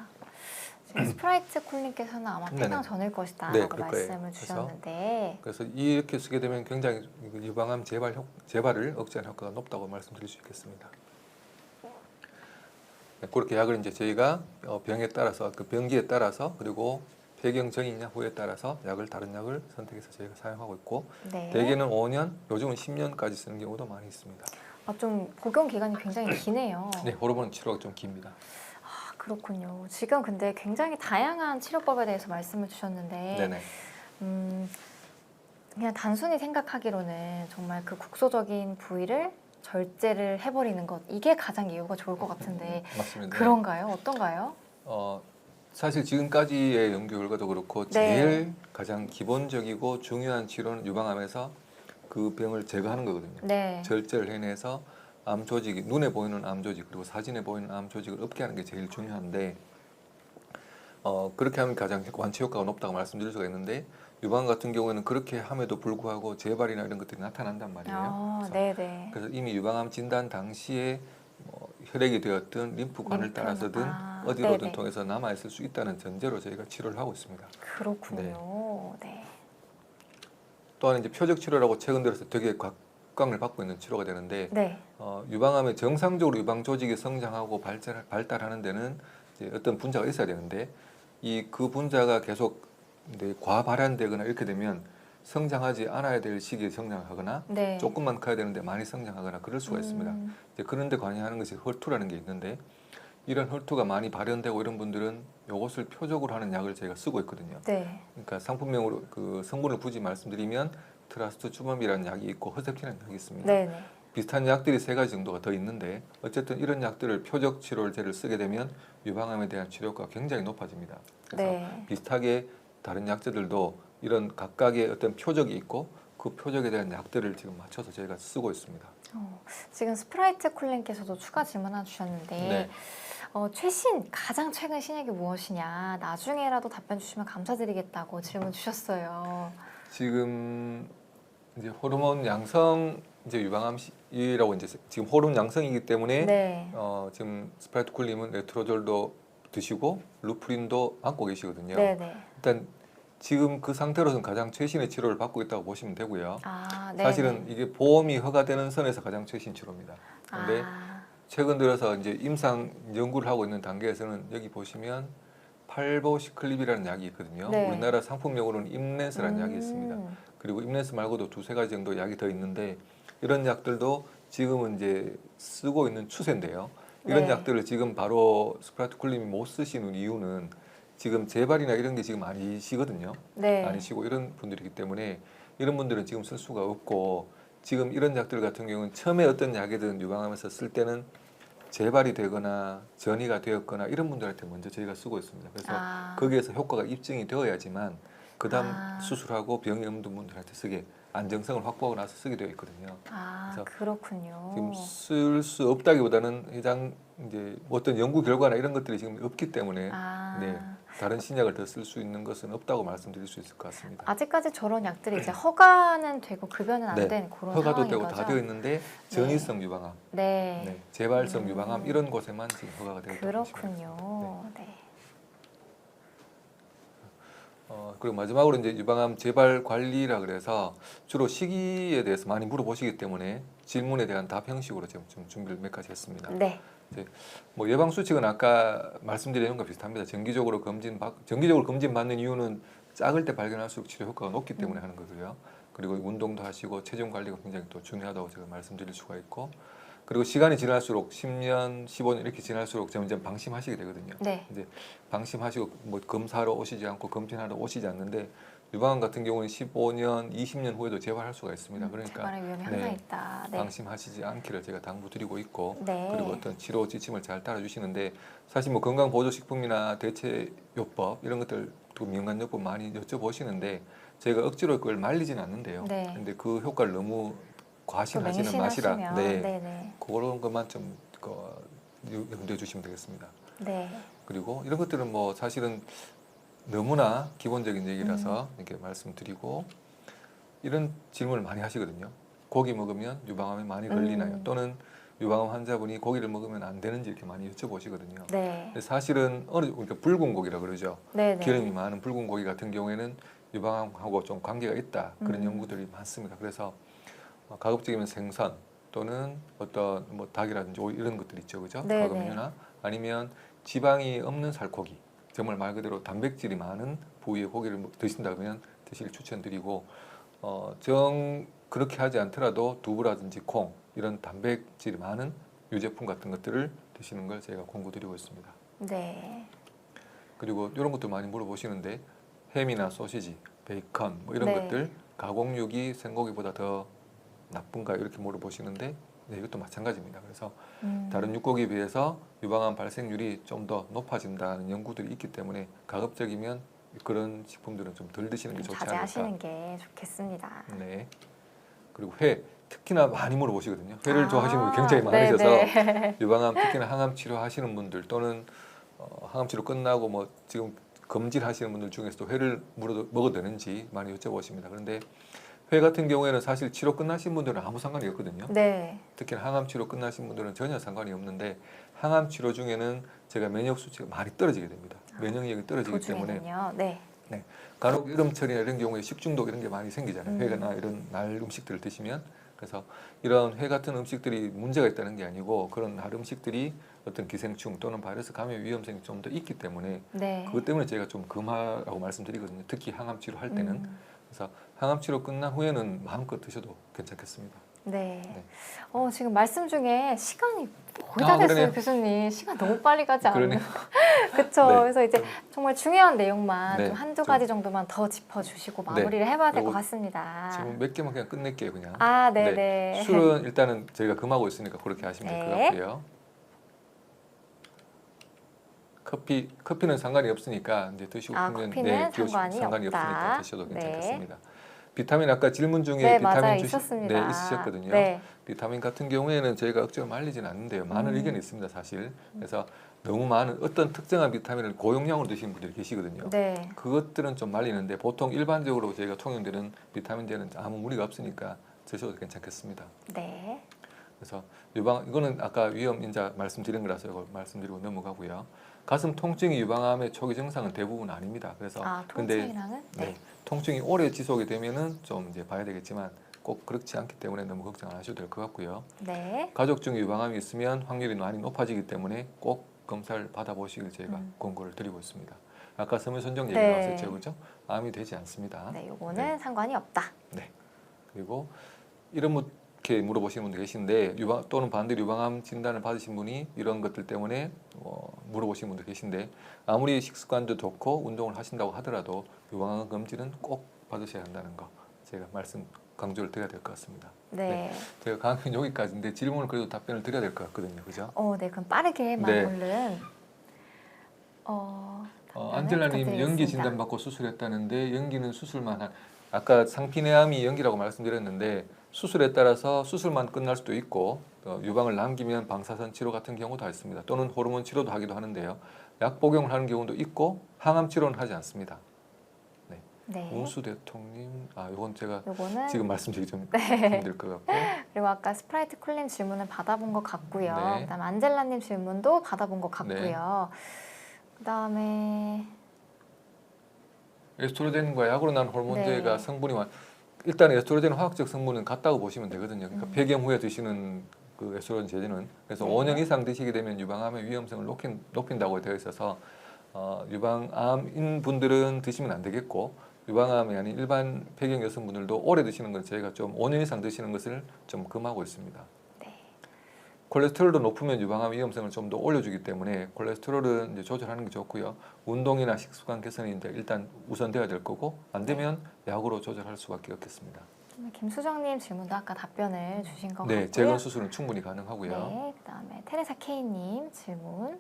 A: 지금 스프라이트 쿨님께서는 아마
B: 네네.
A: 폐경 전일 것이다
B: 네,
A: 라고
B: 그럴 거예요.
A: 말씀을 주셨는데
B: 그래서 이렇게 쓰게 되면 굉장히 유방암 재발을 억제하는 효과가 높다고 말씀드릴 수 있겠습니다. 네, 그렇게 약을 이제 저희가 병에 따라서 그 병기에 따라서 그리고 폐경 전이냐 후에 따라서 다른 약을 선택해서 저희가 사용하고 있고
A: 네.
B: 대개는 5년, 요즘은 10년까지 쓰는 경우도 많이 있습니다.
A: 좀 복용 기간이 굉장히 기네요.
B: 네, 호르몬 치료가 좀 깁니다.
A: 그렇군요. 지금 근데 굉장히 다양한 치료법에 대해서 말씀을 주셨는데
B: 네네.
A: 그냥 단순히 생각하기로는 정말 그 국소적인 부위를 절제를 해버리는 것 이게 가장 이유가 좋을 것 같은데
B: 맞습니다.
A: 그런가요? 어떤가요?
B: 사실 지금까지의 연구 결과도 그렇고
A: 네.
B: 제일 가장 기본적이고 중요한 치료는 유방암에서 그 병을 제거하는 거거든요.
A: 네.
B: 절제를 해내서 암 조직이 눈에 보이는 암 조직 그리고 사진에 보이는 암 조직을 없게 하는 게 제일 중요한데 그렇게 하면 가장 완치 효과가 높다고 말씀드릴 수가 있는데 유방암 같은 경우에는 그렇게 함에도 불구하고 재발이나 이런 것들이 나타난단 말이에요.
A: 네네.
B: 그래서 이미 유방암 진단 당시에 혈액이 되었든 림프관을 따라서든 어디로든
A: 네네.
B: 통해서 남아있을 수 있다는 전제로 저희가 치료를 하고 있습니다.
A: 그렇군요. 네.
B: 또한 이제 표적 치료라고 최근 들어서 되게 각광을 받고 있는 치료가 되는데
A: 네.
B: 유방암에 정상적으로 유방 조직이 성장하고 발달하는 데는 이제 어떤 분자가 있어야 되는데 그 분자가 계속 이제 과발현되거나 이렇게 되면 성장하지 않아야 될 시기에 성장하거나
A: 네.
B: 조금만 커야 되는데 많이 성장하거나 그럴 수가 있습니다. 이제 그런데 관여하는 것이 혈투라는 게 있는데 이런 혈투가 많이 발현되고 이런 분들은 이것을 표적으로 하는 약을 저희가 쓰고 있거든요.
A: 네.
B: 그러니까 상품명으로 그 성분을 굳이 말씀드리면 트라스트주맘이라는 약이 있고 허셉틴이라는 약이 있습니다.
A: 네네.
B: 비슷한 약들이 3가지 정도가 더 있는데 어쨌든 이런 약들을 표적 치료제를 쓰게 되면 유방암에 대한 치료가 굉장히 높아집니다. 그래서
A: 네.
B: 비슷하게 다른 약제들도 이런 각각의 어떤 표적이 있고 그 표적에 대한 약들을 지금 맞춰서 저희가 쓰고 있습니다.
A: 지금 스프라이트 쿨님께서도 추가 질문 하나 주셨는데
B: 네.
A: 가장 최근 신약이 무엇이냐 나중에라도 답변 주시면 감사드리겠다고 질문 주셨어요.
B: 지금 이제 호르몬 양성 이제 유방암이라고 이제 지금 호르몬 양성이기 때문에
A: 네.
B: 지금 스프라이트 쿨님은 레트로졸도 드시고 루프린도 맞고 계시거든요.
A: 네네.
B: 일단 지금 그 상태로서는 가장 최신의 치료를 받고 있다고 보시면 되고요.
A: 네네.
B: 사실은 이게 보험이 허가되는 선에서 가장 최신 치료입니다. 그런데 최근 들어서 이제 임상 연구를 하고 있는 단계에서는 여기 보시면 팔보시클립이라는 약이 있거든요.
A: 네.
B: 우리나라 상품명으로는 임렌스라는 약이 있습니다. 그리고 임렌스 말고도 2-3가지 정도 약이 더 있는데 이런 약들도 지금은 이제 쓰고 있는 추세인데요. 이런
A: 네.
B: 약들을 지금 바로 스프라이트 쿨님이 못 쓰시는 이유는 지금 재발이나 이런 게 지금 아니시거든요.
A: 네.
B: 아니시고 이런 분들이기 때문에 이런 분들은 지금 쓸 수가 없고 지금 이런 약들 같은 경우는 처음에 어떤 약이든 유방암에서 쓸 때는 재발이 되거나 전이가 되었거나 이런 분들한테 먼저 저희가 쓰고 있습니다. 그래서 거기에서 효과가 입증이 되어야지만 그 다음 수술하고 병이 없는 분들한테 쓰게 안정성을 확보하고 나서 쓰게 되어 있거든요. 그래서
A: 그렇군요.
B: 지금 쓸 수 없다기보다는 해당 이제 어떤 연구 결과나 이런 것들이 지금 없기 때문에 네, 다른 신약을 더 쓸 수 있는 것은 없다고 말씀드릴 수 있을 것 같습니다.
A: 아직까지 저런 약들이 이제 허가는 되고 급여는 안 된 그런
B: 허가도
A: 상황인
B: 되고
A: 거죠?
B: 다 되어 있는데 전이성 유방암,
A: 네.
B: 재발성 유방암 이런 곳에만 지금 허가가 되어 있다고 보시면
A: 그렇군요. 네.
B: 그리고 마지막으로 이제 유방암 재발 관리라 그래서 주로 시기에 대해서 많이 물어보시기 때문에 질문에 대한 답 형식으로 지금 좀 준비를 몇 가지 했습니다.
A: 네.
B: 이제 뭐 예방 수칙은 아까 말씀드린 것과 비슷합니다. 정기적으로 검진받는 이유는 작을 때 발견할수록 치료 효과가 높기 때문에 하는 거고요. 그리고 운동도 하시고 체중 관리가 굉장히 또 중요하다고 제가 말씀드릴 수가 있고, 그리고 시간이 지날수록 10년, 15년 이렇게 지날수록 점점 방심하시게 되거든요.
A: 네.
B: 이제 방심하시고 뭐 검사하러 오시지 않고 검진하러 오시지 않는데 유방암 같은 경우는 15년, 20년 후에도 재발할 수가 있습니다. 그러니까
A: 재발의 위험이 항상
B: 네,
A: 있다. 네.
B: 방심하시지 않기를 제가 당부드리고 있고,
A: 네.
B: 그리고 어떤 치료 지침을 잘 따라주시는데 사실 뭐 건강보조식품이나 대체요법 이런 것들 또 민간요법 많이 여쭤보시는데 제가 억지로 그걸 말리진 않는데요.
A: 네.
B: 근데 그 효과를 너무
A: 또
B: 과신하시는 맛이라
A: 맹신하시면
B: 네,
A: 네네.
B: 그런 것만 좀 염두해 주시면 되겠습니다.
A: 네.
B: 그리고 이런 것들은 뭐 사실은 너무나 기본적인 얘기라서 이렇게 말씀드리고, 이런 질문을 많이 하시거든요. 고기 먹으면 유방암에 많이 걸리나요? 또는 유방암 환자분이 고기를 먹으면 안 되는지 이렇게 많이 여쭤보시거든요.
A: 네.
B: 근데 사실은 그러니까 붉은 고기라 그러죠.
A: 네네.
B: 기름이 많은 붉은 고기 같은 경우에는 유방암하고 좀 관계가 있다, 그런 연구들이 많습니다. 그래서 가급적이면 생선 또는 어떤 뭐 닭이라든지 오이 이런 것들 있죠, 그죠?
A: 네네.
B: 가금류나 아니면 지방이 없는 살코기, 정말 말 그대로 단백질이 많은 부위의 고기를 드신다면 드시길 추천드리고, 그렇게 하지 않더라도 두부라든지 콩 이런 단백질이 많은 유제품 같은 것들을 드시는 걸 제가 권고드리고 있습니다.
A: 네.
B: 그리고 이런 것도 많이 물어보시는데 햄이나 소시지, 베이컨 뭐 이런
A: 네.
B: 것들 가공육이 생고기보다 더 나쁜가 이렇게 물어보시는데 네, 이것도 마찬가지입니다. 그래서 다른 육고기에 비해서 유방암 발생률이 좀 더 높아진다는 연구들이 있기 때문에 가급적이면 그런 식품들은 좀 덜 드시는 게 좋지 않을까.
A: 자제하시는 게 좋겠습니다.
B: 네. 그리고 회 특히나 많이 물어보시거든요. 회를
A: 아,
B: 좋아하시는 분이 굉장히 많으셔서
A: 네네.
B: 유방암 특히나 항암 치료하시는 분들 또는 항암 치료 끝나고 뭐 지금 검진하시는 분들 중에서도 회를 먹어도 되는지 많이 여쭤보십니다. 그런데 회 같은 경우에는 사실 치료 끝나신 분들은 아무 상관이 없거든요.
A: 네.
B: 특히 항암 치료 끝나신 분들은 전혀 상관이 없는데 항암 치료 중에는 제가 면역 수치가 많이 떨어지게 됩니다. 면역력이 떨어지기 때문에
A: 도중에는요. 네.
B: 간혹 여름철이나 이런 경우에 식중독 이런 게 많이 생기잖아요. 회나 이런 날 음식들을 드시면. 그래서 이런 회 같은 음식들이 문제가 있다는 게 아니고 그런 날 음식들이 어떤 기생충 또는 바이러스 감염 위험성이 좀 더 있기 때문에
A: 네.
B: 그것 때문에 제가 좀 금하라고 말씀드리거든요. 특히 항암 치료할 때는. 그래서 항암 치료 끝난 후에는 마음껏 드셔도 괜찮겠습니다.
A: 네.
B: 네.
A: 지금 말씀 중에 시간이 거의 다 됐어요,
B: 그러네요.
A: 교수님. 시간 너무 빨리 가지 않나요?
B: 그러네요.
A: 그렇죠.
B: 네.
A: 그래서 이제 정말 중요한 내용만
B: 네.
A: 좀 한두
B: 좀-
A: 가지 정도만 더 짚어주시고 마무리를 해봐야 될 것 같습니다.
B: 지금 몇 개만 그냥 끝낼게요, 그냥.
A: 아, 네네.
B: 술은 일단은 저희가 금하고 있으니까 그렇게 하시면 될 것
A: 네.
B: 같고요. 커피는 상관이 없으니까 이제 드시고
A: 커피는 상관이 없다.
B: 없으니까 드셔도
A: 네.
B: 괜찮겠습니다. 비타민 아까 질문 중에
A: 네,
B: 비타민
A: 맞아요. 있었습니다.
B: 네, 있으셨거든요.
A: 네.
B: 비타민 같은 경우에는 저희가 억지로 말리진 않는데요. 많은 의견이 있습니다, 사실. 그래서 너무 많은 어떤 특정한 비타민을 고용량으로 드시는 분들이 계시거든요.
A: 네.
B: 그것들은 좀 말리는데 보통 일반적으로 저희가 통용되는 비타민제는 아무 무리가 없으니까 드셔도 괜찮겠습니다.
A: 네.
B: 그래서 이거는 아까 위험 인자 말씀드린 거라서 이걸 말씀드리고 넘어가고요. 가슴 통증이 유방암의 초기 증상은 대부분 아닙니다. 그래서
A: 통증이랑은?
B: 네, 통증이 오래 지속이 되면은 좀 이제 봐야 되겠지만 꼭 그렇지 않기 때문에 너무 걱정 안 하셔도 될 것 같고요.
A: 네.
B: 가족 중에 유방암이 있으면 확률이 많이 높아지기 때문에 꼭 검사를 받아보시길 저희가 권고를 드리고 있습니다. 아까 섬유선정 얘기
A: 네.
B: 나왔었죠, 그죠? 암이 되지 않습니다.
A: 네, 요거는
B: 네.
A: 상관이 없다.
B: 네. 그리고 이렇게 물어보시는 분도 계신데 또는 반대로 유방암 진단을 받으신 분이 이런 것들 때문에 물어보시는 분도 계신데 아무리 식습관도 좋고 운동을 하신다고 하더라도 유방암 검진은 꼭 받으셔야 한다는 거 제가 강조를 드려야 될 것 같습니다.
A: 네.
B: 제가 강의는 여기까지인데 질문을 그래도 답변을 드려야 될 것 같거든요, 그죠?
A: 네, 그럼 빠르게만
B: 네.
A: 얼른.
B: 안젤라님 연기
A: 부탁드리겠습니다.
B: 진단받고 수술했다는데 연기는 수술만 아까 상피내암이 연기라고 말씀드렸는데 수술에 따라서 수술만 끝날 수도 있고 유방을 남기면 방사선 치료 같은 경우도 있습니다. 또는 호르몬 치료도 하기도 하는데요. 약 복용을 하는 경우도 있고 항암 치료는 하지 않습니다.
A: 네.
B: 운수 대통님, 이건 제가
A: 요거는
B: 지금 말씀드리기 좀
A: 네.
B: 힘들 것 같고.
A: 그리고 아까 스프라이트 쿨님 질문을 받아본 것 같고요.
B: 네.
A: 그다음 안젤라님 질문도 받아본 것 같고요. 그다음에
B: 에스트로겐과 약으로 난 호르몬제가
A: 네.
B: 성분이 일단 에스트로겐 화학적 성분은 같다고 보시면 되거든요. 그러니까
A: 음.
B: 폐경 후에 드시는 그 에스트로겐 제제는 그래서
A: 네.
B: 5년 이상 드시게 되면 유방암의 위험성을 높인다고 되어 있어서 유방암인 분들은 드시면 안 되겠고 유방암이 아닌 일반 폐경 여성분들도 오래 드시는 건 저희가 좀 5년 이상 드시는 것을 좀 금하고 있습니다.
A: 네.
B: 콜레스테롤도 높으면 유방암 위험성을 좀 더 올려주기 때문에 콜레스테롤은 이제 조절하는 게 좋고요. 운동이나 식습관 개선이 이제 일단 우선돼야 될 거고 안 되면 약으로 조절할 수밖에 없겠습니다.
A: 김수정님 질문도 아까 답변을 주신 것
B: 네,
A: 같고요.
B: 재건 수술은 충분히 가능하고요.
A: 네, 그다음에 테레사 K님 질문.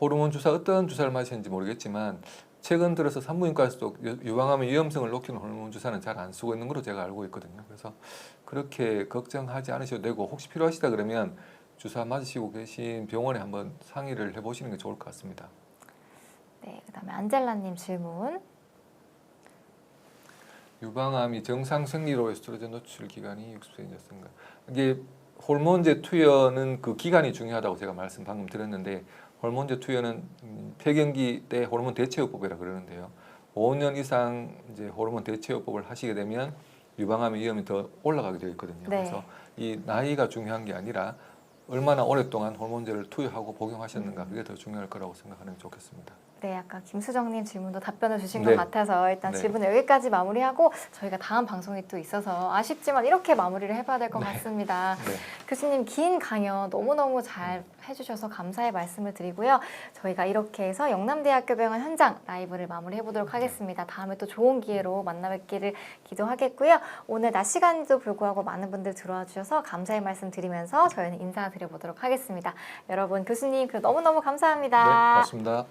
B: 호르몬 주사 어떤 주사를 맞으셨는지 모르겠지만 최근 들어서 산부인과에서도 유방암의 위험성을 높이는 호르몬 주사는 잘 안 쓰고 있는 걸로 제가 알고 있거든요. 그래서 그렇게 걱정하지 않으셔도 되고 혹시 필요하시다 그러면 주사 맞으시고 계신 병원에 한번 상의를 해보시는 게 좋을 것 같습니다.
A: 네, 그다음에 안젤라님 질문.
B: 유방암이 정상 생리로 에스트로겐 노출 기간이 60세 여성가 이게 호르몬제 투여는 그 기간이 중요하다고 제가 말씀 방금 드렸는데 호르몬제 투여는 폐경기 때 호르몬 대체요법이라 그러는데요. 5년 이상 이제 호르몬 대체요법을 하시게 되면 유방암의 위험이 더 올라가게 되어 있거든요.
A: 네.
B: 그래서 이 나이가 중요한 게 아니라 얼마나 오랫동안 호르몬제를 투여하고 복용하셨는가 그게 더 중요할 거라고 생각하는 게 좋겠습니다.
A: 네, 아까 김수정님 질문도 답변을 주신
B: 네.
A: 것 같아서 일단
B: 네.
A: 질문을 여기까지 마무리하고 저희가 다음 방송이 또 있어서 아쉽지만 이렇게 마무리를 해봐야 될 것
B: 네.
A: 같습니다.
B: 네.
A: 교수님 긴 강연 너무너무 잘 해주셔서 감사의 말씀을 드리고요. 저희가 이렇게 해서 영남대학교 병원 현장 라이브를 마무리해보도록 하겠습니다. 다음에 또 좋은 기회로 만나 뵙기를 기도하겠고요. 오늘 낮 시간에도 불구하고 많은 분들 들어와 주셔서 감사의 말씀 드리면서 저희는 인사드려보도록 하겠습니다. 여러분 교수님 너무너무 감사합니다.
B: 네, 고맙습니다.